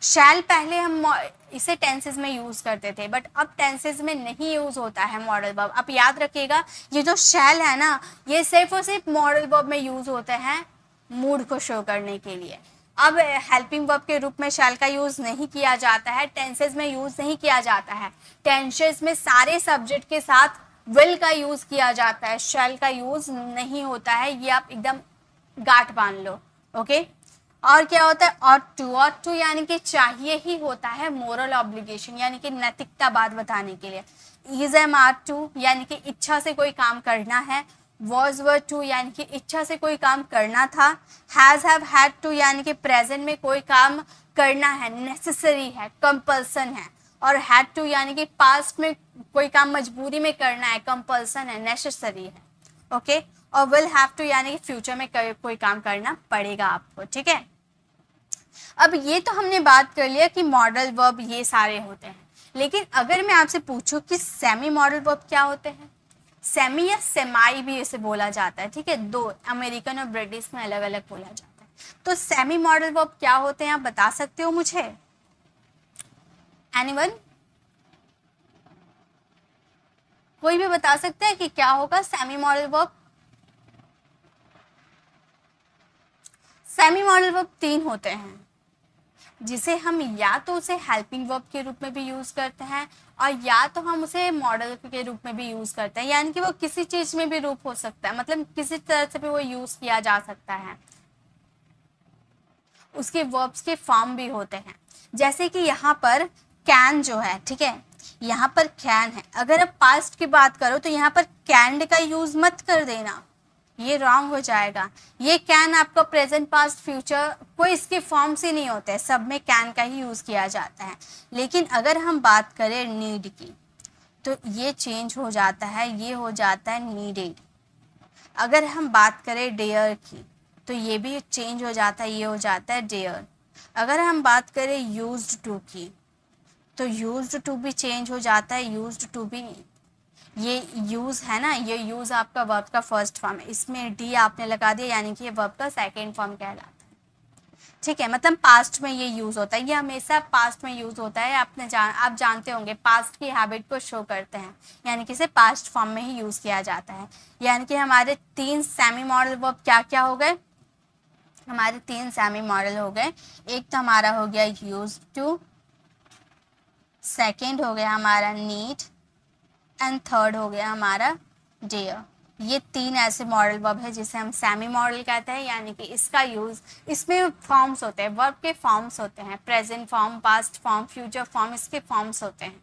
शैल पहले हम इसे टेंसेस में यूज करते थे, बट अब टेंसेस में नहीं यूज होता है मॉडल वर्ब। आप याद रखिएगा, ये जो शैल है ना, ये सिर्फ और सिर्फ मॉडल वर्ब में यूज होते हैं मूड को शो करने के लिए। अब हेल्पिंग वर्ब के रूप में शैल का यूज नहीं किया जाता है, टेंसेस में यूज नहीं किया जाता है। टेंसेस में सारे सब्जेक्ट के साथ विल का यूज किया जाता है, शैल का यूज नहीं होता है, ये आप एकदम गांठ बांध लो, ओके। और क्या होता है और टू यानी कि चाहिए ही होता है, मोरल ऑब्लिगेशन यानी कि नैतिकता बात बताने के लिए। इज एम आर टू यानी कि इच्छा से कोई काम करना है। वॉज वर टू यानी कि इच्छा से कोई काम करना था। हैज हैव हैड टू यानी कि प्रेजेंट में कोई काम करना है, नेसेसरी है, कंपल्सन है। और हैड टू यानी कि पास्ट में कोई काम मजबूरी में करना है, कंपल्सन है, नेसेसरी है, ओके। और विल हैव टू यानी कि फ्यूचर में कोई काम करना पड़ेगा आपको, ठीक है। अब ये तो हमने बात कर लिया कि मॉडल वर्ब ये सारे होते हैं, लेकिन अगर मैं आपसे पूछूं कि सेमी मॉडल वर्ब क्या होते हैं, सेमी या सेमाई भी इसे बोला जाता है, ठीक है। दो अमेरिकन और ब्रिटिश में अलग अलग बोला जाता है। तो सेमी मॉडल वर्ब क्या होते हैं आप बता सकते हो मुझे, एनीवन? कोई भी बता सकते हैं कि क्या होगा semi modal verb? Semi modal verb 3 होते हैं, जिसे हम या तो उसे हेल्पिंग वर्ब के रूप में भी यूज करते हैं और या तो हम उसे मॉडल के रूप में भी यूज करते हैं, यानी कि वो किसी चीज में भी रूप हो सकता है, मतलब किसी तरह से भी वो यूज किया जा सकता है। उसके वर्ब्स के फॉर्म भी होते हैं। जैसे कि यहाँ पर कैन जो है, ठीक है, यहाँ पर कैन है, अगर आप पास्ट की बात करो तो यहाँ पर कैंड का यूज मत कर देना, ये रॉन्ग हो जाएगा। ये कैन आपका प्रेजेंट पास्ट फ्यूचर कोई इसके फॉर्म्स ही नहीं होते, सब में कैन का ही यूज किया जाता है। लेकिन अगर हम बात करें नीड की तो ये चेंज हो जाता है, ये हो जाता है नीडेड। अगर हम बात करें डेयर की तो ये भी चेंज हो जाता है, ये हो जाता है डेयर। अगर हम बात करें यूज्ड टू की तो यूज्ड टू भी चेंज हो जाता है, यूज्ड टू भी, ये यूज है ना, ये यूज आपका वर्ब का फर्स्ट फॉर्म है, इसमें डी आपने लगा दिया यानी कि ये वर्ब का सेकेंड फॉर्म कहलाता है। ठीक है, मतलब पास्ट में ये यूज होता है, ये हमेशा पास्ट में यूज होता है। आप जानते होंगे पास्ट की हैबिट को शो करते हैं, यानी कि इसे पास्ट फॉर्म में ही यूज किया जाता है। यानी कि हमारे 3 सेमी मॉडल वर्ब क्या क्या हो गए, हमारे 3 सेमी मॉडल हो गए। एक तो हमारा हो गया यूज टू, सेकेंड हो गया हमारा नीड एंड थर्ड हो गया हमारा डेयर। ये 3 ऐसे मॉडल वर्ब है जिसे हम सेमी मॉडल कहते हैं, यानी कि इसका यूज, इसमें फॉर्म्स होते हैं, वर्ब के फॉर्म्स होते हैं, present form, past form, future form, इसके फॉर्म्स होते हैं।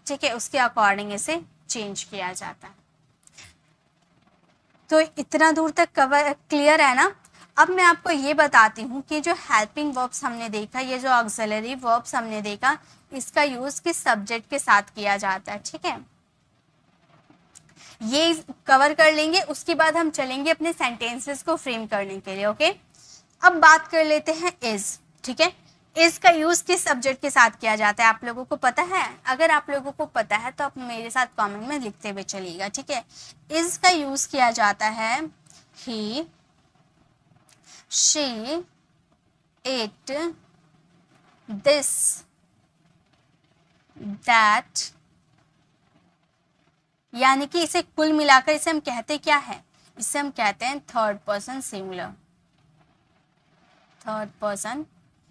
ठीक है, उसके अकॉर्डिंग इसे चेंज किया जाता है। तो इतना दूर तक कवर क्लियर है ना। अब मैं आपको ये बताती हूँ कि जो हेल्पिंग वर्ब्स हमने देखा, ये जो ऑक्सिलरी वर्ब्स हमने देखा, इसका यूज किस सब्जेक्ट के साथ किया जाता है। ठीक है, ये कवर कर लेंगे, उसके बाद हम चलेंगे अपने सेंटेंसेस को फ्रेम करने के लिए। ओके, अब बात कर लेते हैं इज। ठीक है, इज का यूज किस सब्जेक्ट के साथ किया जाता है, आप लोगों को पता है? अगर आप लोगों को पता है तो आप मेरे साथ कमेंट में लिखते हुए चलिएगा। ठीक है, इज का यूज किया जाता है ही, शी, इट, दिस, दैट, यानी कि इसे कुल मिलाकर इसे हम कहते क्या है, इसे हम कहते हैं third person singular. Third person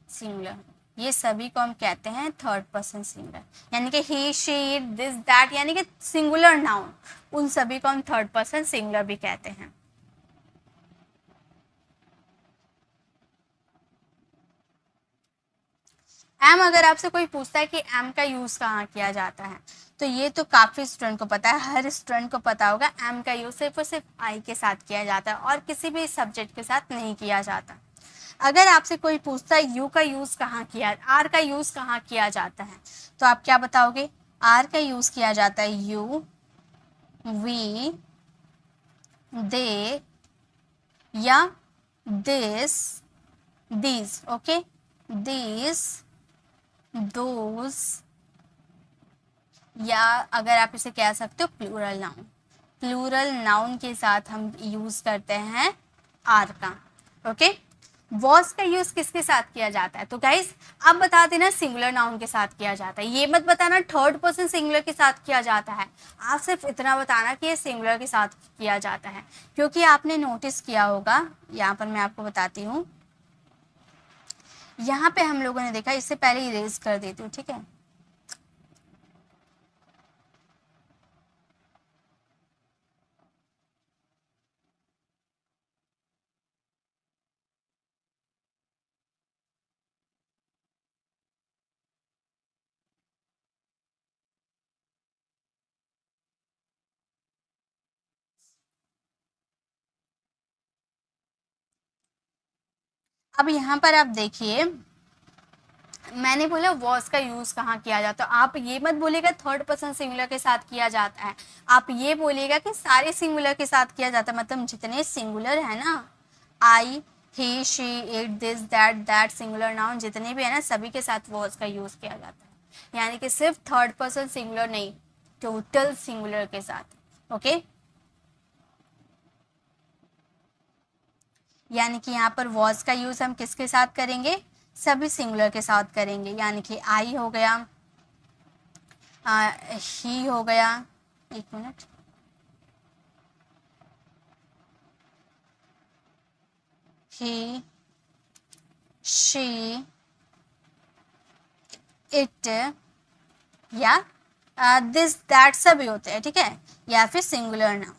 singular, ये सभी को हम कहते हैं थर्ड पर्सन सिंगुलर। यानी कि ही, शी, इट, दिस, दैट, यानी कि सिंगुलर नाउन, उन सभी को हम थर्ड पर्सन सिंगुलर भी कहते हैं। एम, अगर आपसे कोई पूछता है कि एम का यूज कहाँ किया जाता है, तो ये तो काफी स्टूडेंट को पता है, हर स्टूडेंट को पता होगा। एम का यूज सिर्फ और सिर्फ आई के साथ किया जाता है और किसी भी सब्जेक्ट के साथ नहीं किया जाता। अगर आपसे कोई पूछता है यू का यूज कहाँ किया, आर का यूज कहाँ किया जाता है, तो आप क्या बताओगे? आर का यूज किया जाता है यू, वी, दे या this, these. Okay, these, those, या अगर आप इसे कह सकते हो प्लूरल नाउन। प्लूरल नाउन के साथ हम यूज करते हैं आर का। ओके, वॉज का यूज किसके साथ किया जाता है? तो गाइज अब बता देना सिंगुलर नाउन के साथ किया जाता है, ये मत बताना थर्ड पर्सन सिंगुलर के साथ किया जाता है। आप सिर्फ इतना बताना कि ये सिंगुलर के साथ किया जाता है, क्योंकि आपने नोटिस किया होगा, यहाँ पर मैं आपको बताती हूँ, यहाँ पे हम लोगों ने देखा, इससे पहले इरेज कर देती हूँ। ठीक है, अब यहाँ पर आप देखिए, मैंने बोला वॉज का यूज कहाँ किया जाता है, आप ये मत बोलेगा थर्ड पर्सन सिंगुलर के साथ किया जाता है, आप ये बोलेगा कि सारे सिंगुलर के साथ किया जाता है, मतलब जितने सिंगुलर है ना, I, he, she, it, this, that, that, singular noun जितने भी है ना, सभी के साथ वॉज का यूज किया जाता है। यानी कि सिर्फ थर्ड पर्सन सिंगुलर नहीं, टोटल सिंगुलर के साथ। ओके, यानी कि यहाँ पर वॉज का यूज हम किसके साथ करेंगे? सभी सिंगुलर के साथ करेंगे। यानी कि आई हो गया, ही हो गया, एक मिनट, ही, शी, इट या दिस, दैट सभी होते हैं। ठीक है, या फिर सिंगुलर नाउन।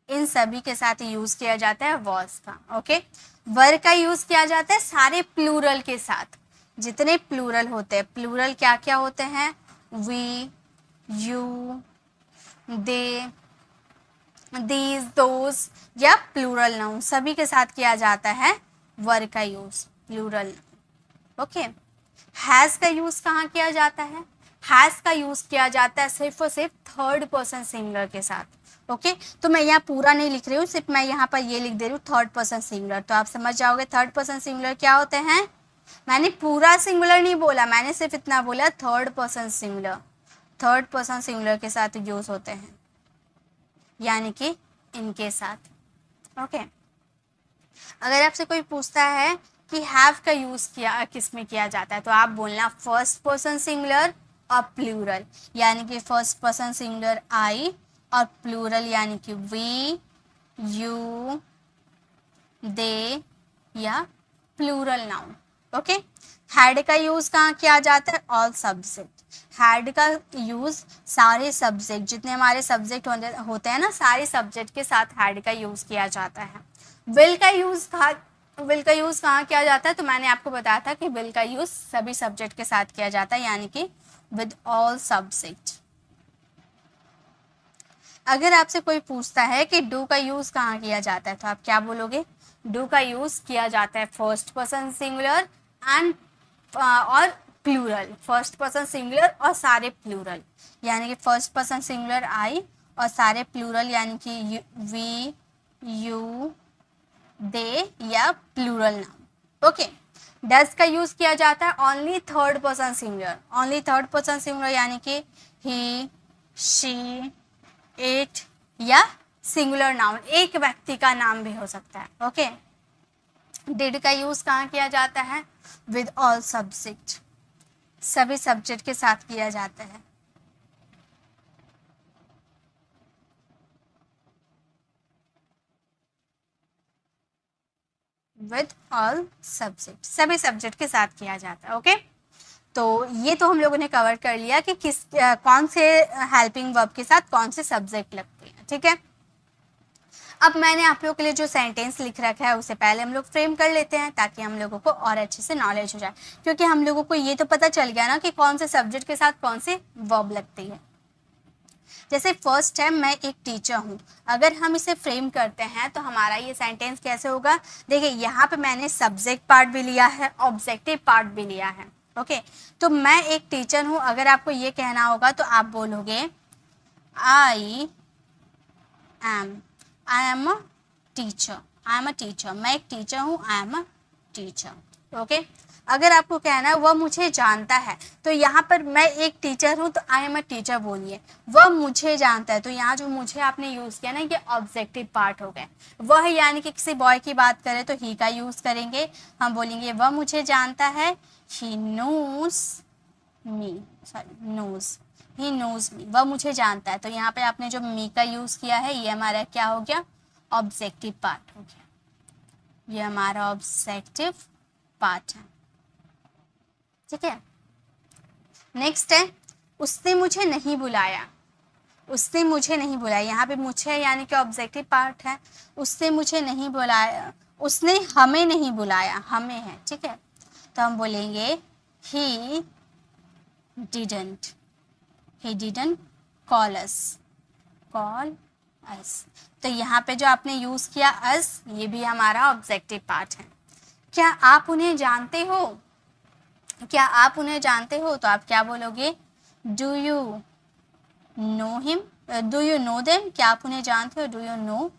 इन सभी के साथ यूज किया जाता है वॉज का। ओके, वर का यूज किया जाता है सारे प्लूरल के साथ, जितने प्लूरल होते हैं। प्लूरल क्या क्या होते हैं? We, you, they, these, those या प्लूरल नाउन, सभी के साथ किया जाता है वर का यूज, प्लूरल। ओके, हैज का यूज कहाँ किया जाता है? हैज का यूज किया जाता है सिर्फ और सिर्फ थर्ड पर्सन सिंगुलर के साथ। ओके, तो मैं यहाँ पूरा नहीं लिख रही हूँ, सिर्फ मैं यहाँ पर ये लिख दे रही हूँ थर्ड पर्सन सिंगुलर, तो आप समझ जाओगे थर्ड पर्सन सिंगुलर क्या होते हैं। मैंने पूरा सिंगुलर नहीं बोला, मैंने सिर्फ इतना बोला third person singular, third person singular के साथ यूज होते हैं, यानी कि इनके साथ। ओके, अगर आपसे कोई पूछता है कि हैव का यूज किया किस में किया जाता है, तो आप बोलना फर्स्ट पर्सन सिंगुलर और प्लूरल, यानी कि फर्स्ट पर्सन सिंगुलर आई और प्लूरल यानी कि वी, यू, दे या प्लूरल नाउन। ओके, हैड का यूज कहाँ किया जाता है? All subject. हैड का यूज सारे सब्जेक्ट, जितने हमारे सब्जेक्ट होते हैं ना, सारे सब्जेक्ट के साथ हैड का यूज किया जाता है। विल का यूज कहाँ किया जाता है? तो मैंने आपको बताया था कि विल का यूज सभी सब्जेक्ट के साथ किया जाता है, यानी कि विद ऑल सब्जेक्ट। अगर आपसे कोई पूछता है कि डू का यूज कहाँ किया जाता है, तो आप क्या बोलोगे? डू का यूज किया जाता है फर्स्ट पर्सन सिंगुलर एंड और प्लूरल, फर्स्ट पर्सन सिंगुलर और सारे प्लूरल, यानी कि फर्स्ट पर्सन सिंगुलर आई और सारे प्लूरल यानी कि वी, यू, दे या प्लूरल नाउन। ओके, डज का यूज किया जाता है only third person singular, only third person singular यानी कि ही, शी, इट या सिंगुलर नाउन, एक व्यक्ति का नाम भी हो सकता है। ओके, डिड का यूज कहाँ किया जाता है? विद ऑल सब्जेक्ट, सभी सब्जेक्ट के साथ किया जाता है। विद ऑल सब्जेक्ट, सभी सब्जेक्ट के साथ किया जाता है। ओके, तो ये तो हम लोगों ने कवर कर लिया कि कौन से हेल्पिंग वर्ब के साथ कौन से सब्जेक्ट लगते हैं। ठीक है, अब मैंने आप लोगों के लिए जो सेंटेंस लिख रखा है उसे पहले हम लोग फ्रेम कर लेते हैं, ताकि हम लोगों को और अच्छे से नॉलेज हो जाए, क्योंकि हम लोगों को ये तो पता चल गया ना कि कौन से सब्जेक्ट के साथ कौन से वर्ब लगती है। जैसे फर्स्ट है मैं एक टीचर हूँ, अगर हम इसे फ्रेम करते हैं तो हमारा ये सेंटेंस कैसे होगा? देखिए, यहाँ पे मैंने सब्जेक्ट पार्ट भी लिया है, ऑब्जेक्टिव पार्ट भी लिया है। ओके, तो मैं एक टीचर हूँ, अगर आपको ये कहना होगा तो आप बोलोगे I am a teacher, I am a teacher, मैं एक टीचर हूँ, I am a teacher. Okay, अगर आपको कहना है वह मुझे जानता है, तो यहाँ पर मैं एक टीचर हूँ तो आई एम अ टीचर बोलिए, वह मुझे जानता है, तो यहाँ जो मुझे आपने यूज़ किया ना, ये ऑब्जेक्टिव पार्ट हो गए। वह यानी कि किसी बॉय की बात करें तो ही का यूज़ करेंगे, हम बोलेंगे वह मुझे जानता है, he knows me, sorry knows, he knows me, वह मुझे जानता है। तो यहाँ पे आपने जो मी का यूज़ किया है ये हमारा क्या हो गया? ऑब्जेक्टिव पार्ट हो गया, ये हमारा ऑब्जेक्टिव पार्ट है। ठीक है, नेक्स्ट है उसने मुझे नहीं बुलाया, उसने मुझे नहीं बुलाया, यहाँ पे मुझे यानी कि ऑब्जेक्टिव पार्ट है, उसने मुझे नहीं बुलाया, उसने हमें नहीं बुलाया, हमें है। ठीक है, तो हम बोलेंगे he didn't call us, तो यहाँ पे जो आपने यूज किया us, ये भी हमारा ऑब्जेक्टिव पार्ट है। क्या आप उन्हें जानते हो? क्या आप उन्हें जानते हो? तो आप क्या बोलोगे? Do you know him, do you know them, क्या आप उन्हें जानते हो? Do you know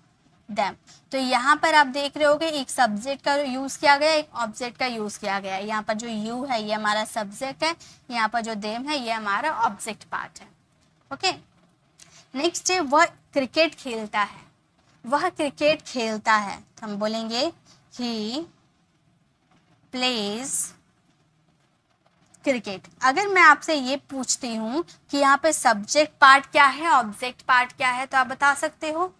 them. तो यहाँ पर आप देख रहे होगे एक सब्जेक्ट का यूज किया गया, एक ऑब्जेक्ट का यूज किया गया। यहाँ पर जो यू है ये हमारा सब्जेक्ट है, यहाँ पर जो देम है ये हमारा ऑब्जेक्ट पार्ट है। ओके, नेक्स्ट है वह क्रिकेट खेलता है, वह क्रिकेट खेलता है, तो हम बोलेंगे ही प्लेज क्रिकेट। अगर मैं आपसे ये पूछती हूँ कि यहाँ पे सब्जेक्ट पार्ट क्या है, ऑब्जेक्ट पार्ट क्या है, तो आप बता सकते हो?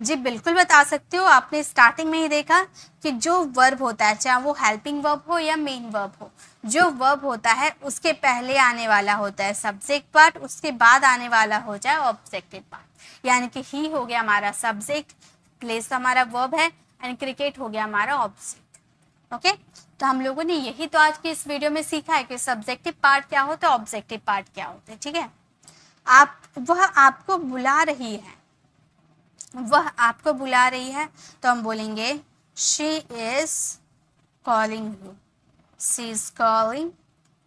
जी बिल्कुल बता सकते हो। आपने स्टार्टिंग में ही देखा कि जो वर्ब होता है, चाहे वो हेल्पिंग वर्ब हो या मेन वर्ब हो, जो वर्ब होता है उसके पहले आने वाला होता है सब्जेक्ट पार्ट, उसके बाद आने वाला हो जाए ऑब्जेक्टिव पार्ट। यानी कि ही हो गया हमारा सब्जेक्ट, प्लेस तो हमारा वर्ब है, एंड क्रिकेट हो गया हमारा ऑब्जेक्ट। ओके, तो हम लोगों ने यही तो आज की इस वीडियो में सीखा है कि सब्जेक्टिव पार्ट क्या होता है, ऑब्जेक्टिव पार्ट क्या होता है। ठीक है, वह आपको बुला रही है, वह आपको बुला रही है, तो हम बोलेंगे she is calling you, she is calling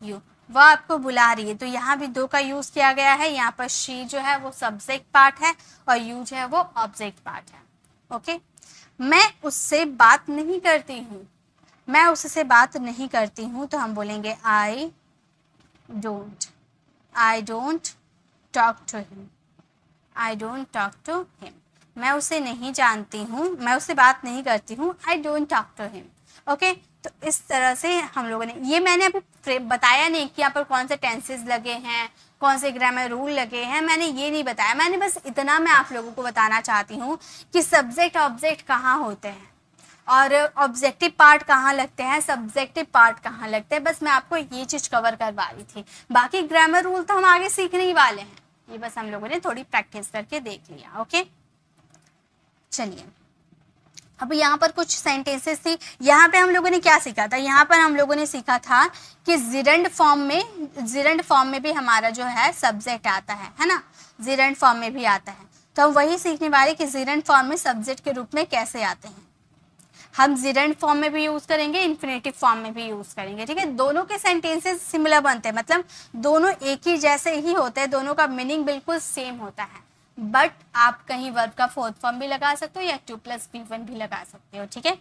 you, वह आपको बुला रही है। तो यहाँ भी दो का यूज किया गया है, यहाँ पर शी जो है वो सब्जेक्ट पार्ट है और यू जो है वो ऑब्जेक्ट पार्ट है। ओके, मैं उससे बात नहीं करती हूँ, मैं उससे बात नहीं करती हूँ, तो हम बोलेंगे I don't talk to him, I don't talk to him, मैं उसे नहीं जानती हूँ, मैं उससे बात नहीं करती हूँ, I don't talk to him. Okay, तो इस तरह से हम लोगों ने, ये मैंने अभी बताया नहीं कि यहाँ पर कौन से टेंसेस लगे हैं, कौन से ग्रामर रूल लगे हैं, मैंने ये नहीं बताया। मैंने बस इतना मैं आप लोगों को बताना चाहती हूँ कि सब्जेक्ट ऑब्जेक्ट कहाँ होते हैं और ऑब्जेक्टिव पार्ट कहाँ लगते हैं, सब्जेक्टिव पार्ट कहाँ लगते हैं। बस मैं आपको ये चीज़ कवर करवा रही थी, बाकी ग्रामर रूल तो हम आगे सीखने ही वाले हैं, ये बस हम लोगों ने थोड़ी प्रैक्टिस करके देख लिया। ओके, चलिए अब यहाँ पर कुछ सेंटेंसेस थी। यहाँ पे हम लोगों ने क्या सीखा था, यहाँ पर हम लोगों ने सीखा था कि जिरंड फॉर्म में भी हमारा जो है सब्जेक्ट आता है ना, जिरंड फॉर्म में भी आता है। तो हम वही सीखने वाले कि जिरंड फॉर्म में सब्जेक्ट के रूप में कैसे आते हैं। हम जिरंड फॉर्म में भी यूज करेंगे, इन्फिनेटिव फॉर्म में भी यूज करेंगे। ठीक है, दोनों के सेंटेंसेस सिमिलर बनते हैं, मतलब दोनों एक ही जैसे ही होते हैं, दोनों का मीनिंग बिल्कुल सेम होता है, बट आप कहीं वर्ब का फोर्थ फॉर्म भी लगा सकते हो या 2+B1 भी लगा सकते हो। ठीक है,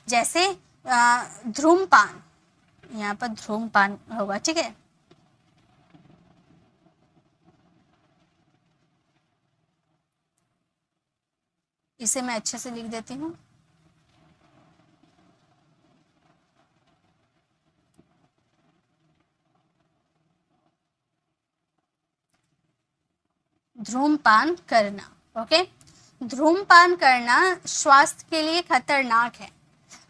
जैसे धूम्रपान, यहाँ पर धूम्रपान होगा। ठीक है, इसे मैं अच्छे से लिख देती हूँ। धूम्रपान करना। ओके, धूम्रपान करना स्वास्थ्य के लिए खतरनाक है,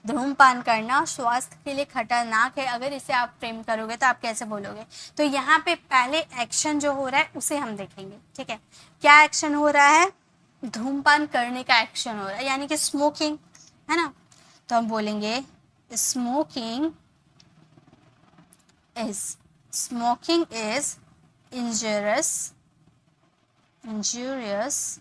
धूम्रपान करना स्वास्थ्य के लिए खतरनाक है। अगर इसे आप फ्रेम करोगे तो आप कैसे बोलोगे, तो यहाँ पे पहले एक्शन जो हो रहा है उसे हम देखेंगे। ठीक है, क्या एक्शन हो रहा है, धूम्रपान करने का एक्शन हो रहा है, यानी कि स्मोकिंग है ना। तो हम बोलेंगे smoking is injurious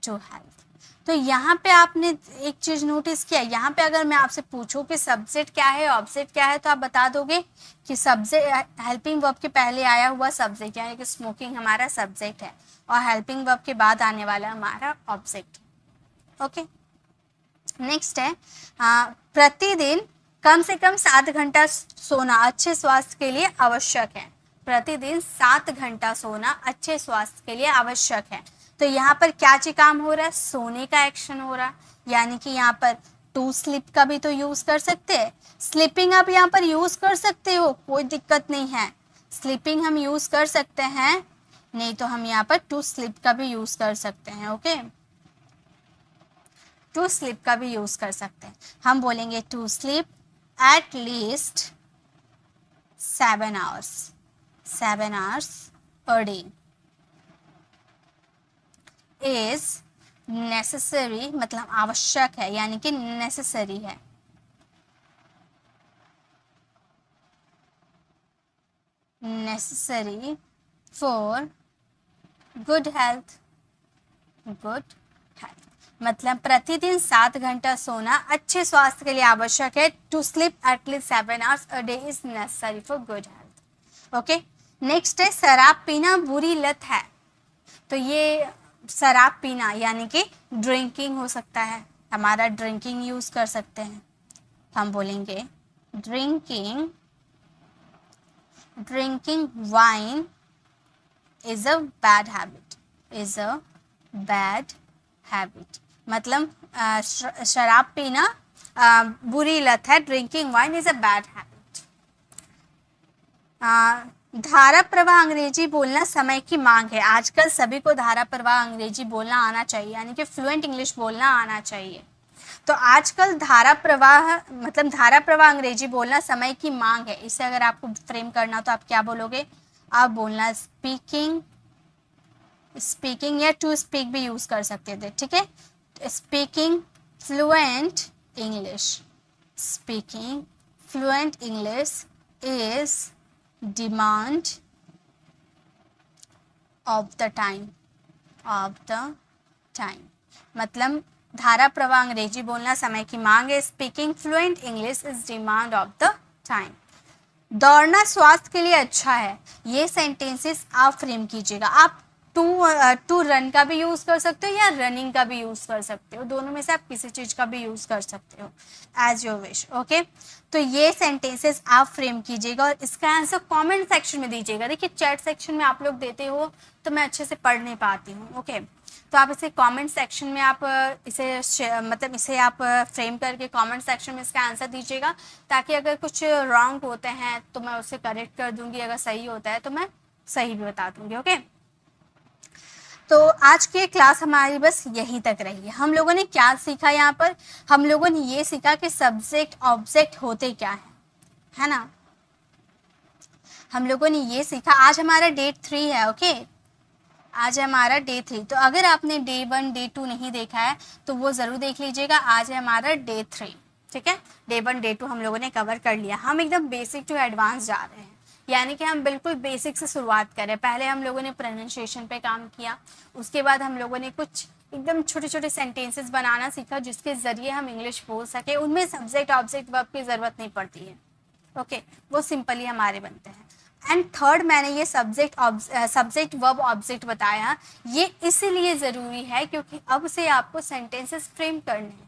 to health. तो यहाँ पे आपने एक चीज नोटिस किया, यहाँ पे अगर मैं आपसे पूछूं कि सब्जेक्ट क्या है ऑब्जेक्ट क्या है, तो आप बता दोगे कि सब्जेक्ट हेल्पिंग वर्ब के पहले आया हुआ सब्जेक्ट यानी कि स्मोकिंग हमारा सब्जेक्ट है और हेल्पिंग वर्ब के बाद आने वाला हमारा ऑब्जेक्ट। ओके, नेक्स्ट है प्रतिदिन कम से कम 7 घंटा सोना अच्छे स्वास्थ्य के लिए आवश्यक है। प्रतिदिन 7 घंटा सोना अच्छे स्वास्थ्य के लिए आवश्यक है। तो यहाँ पर क्या चीज काम हो रहा है, सोने का एक्शन हो रहा है, यानी कि यहाँ पर टू स्लीप का भी तो यूज कर सकते हैं, स्लीपिंग आप यहाँ पर यूज कर सकते हो, कोई दिक्कत नहीं है, स्लीपिंग हम यूज कर सकते हैं, नहीं तो हम यहाँ पर टू स्लीप का भी यूज कर सकते हैं। ओके, टू स्लीप का भी यूज कर सकते हैं। हम बोलेंगे to sleep at least 7 hours a day is necessary, मतलब आवश्यक है, यानी कि नेसेसरी है। नेसेसरी फॉर गुड हेल्थ, मतलब प्रतिदिन 7 घंटा सोना अच्छे स्वास्थ्य के लिए आवश्यक है। To sleep at least 7 hours a day is necessary for good health। Okay, next है शराब पीना बुरी लत है। तो ये शराब पीना यानी कि ड्रिंकिंग हो सकता है, हमारा ड्रिंकिंग यूज कर सकते हैं। हम बोलेंगे drinking wine is a bad habit, मतलब शराब पीना बुरी लत है, drinking wine is a bad habit. धारा प्रवाह अंग्रेजी बोलना समय की मांग है। आजकल सभी को धारा प्रवाह अंग्रेजी बोलना आना चाहिए, यानी कि फ्लुएंट इंग्लिश बोलना आना चाहिए। तो आजकल धारा प्रवाह मतलब धारा प्रवाह अंग्रेजी बोलना समय की मांग है। इसे अगर आपको फ्रेम करना तो आप क्या बोलोगे, आप बोलना स्पीकिंग या टू स्पीक भी यूज़ कर सकते थे, ठीक है। Speaking fluent English, speaking fluent English is demand of the time, of the time, मतलब धारा प्रवाह अंग्रेजी बोलना समय की मांग है। Speaking fluent English is demand of the time. दौड़ना स्वास्थ्य के लिए अच्छा है, ये सेंटेंसेस आप फ्रेम कीजिएगा। आप टू रन का भी यूज़ कर सकते हो या रनिंग का भी यूज़ कर सकते हो, दोनों में से आप किसी चीज़ का भी यूज़ कर सकते हो, एज योर विश। ओके, तो ये सेंटेंसेस आप फ्रेम कीजिएगा और इसका आंसर कमेंट सेक्शन में दीजिएगा। देखिए चैट सेक्शन में आप लोग देते हो तो मैं अच्छे से पढ़ नहीं पाती हूँ। ओके, तो आप इसे कमेंट सेक्शन में आप इसे आप फ्रेम करके कमेंट सेक्शन में इसका आंसर दीजिएगा, ताकि अगर कुछ रॉन्ग होते हैं तो मैं उसे करेक्ट कर दूंगी, अगर सही होता है तो मैं सही भी बता दूंगी। ओके, तो आज की क्लास हमारी बस यहीं तक रही है। हम लोगों ने क्या सीखा यहाँ पर? हम लोगों ने ये सीखा कि सब्जेक्ट ऑब्जेक्ट होते क्या है ना। हम लोगों ने ये सीखा। आज हमारा डे 3 है। ओके, आज है हमारा डे 3। तो अगर आपने डे 1 डे 2 नहीं देखा है तो वो ज़रूर देख लीजिएगा। आज है हमारा डे 3, ठीक है। डे 1 डे 2 हम लोगों ने कवर कर लिया। हम एकदम बेसिक टू एडवांस जा रहे हैं, यानी कि हम बिल्कुल बेसिक से शुरुआत करें। पहले हम लोगों ने प्रोनाउंसिएशन पे काम किया, उसके बाद हम लोगों ने कुछ एकदम छोटे छोटे सेंटेंसेस बनाना सीखा जिसके ज़रिए हम इंग्लिश बोल सके। उनमें सब्जेक्ट ऑब्जेक्ट वर्ब की ज़रूरत नहीं पड़ती है। ओके, वो सिंपली हमारे बनते हैं। एंड थर्ड, मैंने ये सब्जेक्ट वर्ब ऑब्जेक्ट बताया, ये इसीलिए ज़रूरी है क्योंकि अब से आपको सेंटेंसेस फ्रेम करने हैं,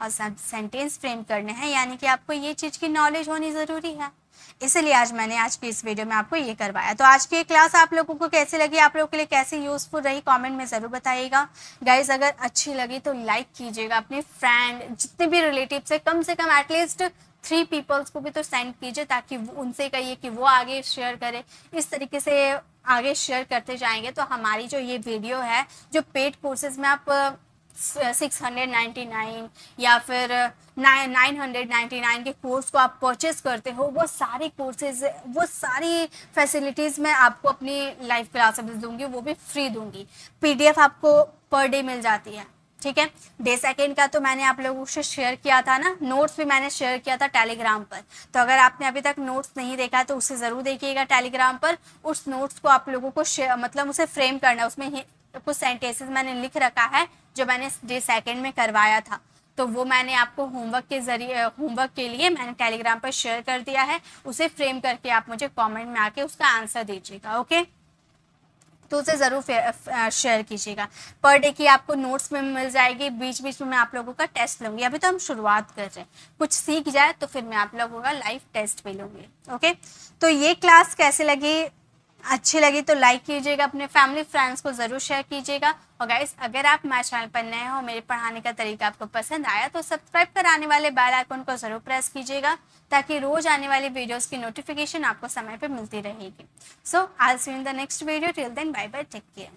और सेंटेंस फ्रेम करने हैं यानी कि आपको ये चीज़ की नॉलेज होनी ज़रूरी है। इसलिए आज मैंने आज की इस वीडियो में आपको ये करवाया। तो आज की क्लास आप लोगों को कैसे लगी, आप लोगों के लिए कैसे यूज़फुल रही, कमेंट में ज़रूर बताइएगा। गाइज अगर अच्छी लगी तो लाइक कीजिएगा, अपने फ्रेंड जितने भी रिलेटिव से कम एटलीस्ट 3 पीपल्स को भी तो सेंड कीजिए, ताकि उनसे कहिए कि वो आगे शेयर करें। इस तरीके से आगे शेयर करते जाएंगे तो हमारी जो ये वीडियो है, जो पेड कोर्सेज में आप 699 या फिर 999 के कोर्स को आप परचेस करते हो, वो सारे कोर्सेज, वो सारी फैसिलिटीज़ मैं आपको अपनी लाइव क्लासेस दूंगी, वो भी फ्री दूंगी। PDF आपको पर डे मिल जाती है, ठीक है। डे सेकेंड का तो मैंने आप लोगों से शेयर किया था ना, नोट्स भी मैंने शेयर किया था टेलीग्राम पर। तो अगर आपने अभी तक नोट्स नहीं देखा तो उसे ज़रूर देखिएगा टेलीग्राम पर। उस नोट्स को आप लोगों को उसे फ्रेम करना है, उसमें कुछ सेंटेंसेस मैंने लिख रखा है जो मैंने डे सेकेंड में करवाया था, तो वो मैंने आपको होमवर्क के लिए मैंने टेलीग्राम पर शेयर कर दिया है। उसे फ्रेम करके आप मुझे कमेंट में आके उसका आंसर दीजिएगा। ओके, तो उसे ज़रूर शेयर कीजिएगा। पर डे की आपको नोट्स में मिल जाएगी, बीच बीच में मैं आप लोगों का टेस्ट लूँगी। अभी तो हम शुरुआत कर रहे हैं, कुछ सीख जाए तो फिर मैं आप लोगों का लाइव टेस्ट भी लूँगी। ओके, तो ये क्लास कैसे लगी, अच्छी लगी तो लाइक कीजिएगा, अपने फैमिली फ्रेंड्स को ज़रूर शेयर कीजिएगा। और गाइस अगर आप मेरे चैनल पर नए हो, मेरे पढ़ाने का तरीका आपको पसंद आया तो सब्सक्राइब कराने वाले बेल आइकन को ज़रूर प्रेस कीजिएगा, ताकि रोज़ आने वाली वीडियोस की नोटिफिकेशन आपको समय पर मिलती रहेगी। So I will see you in the next video. Till then bye bye, take care.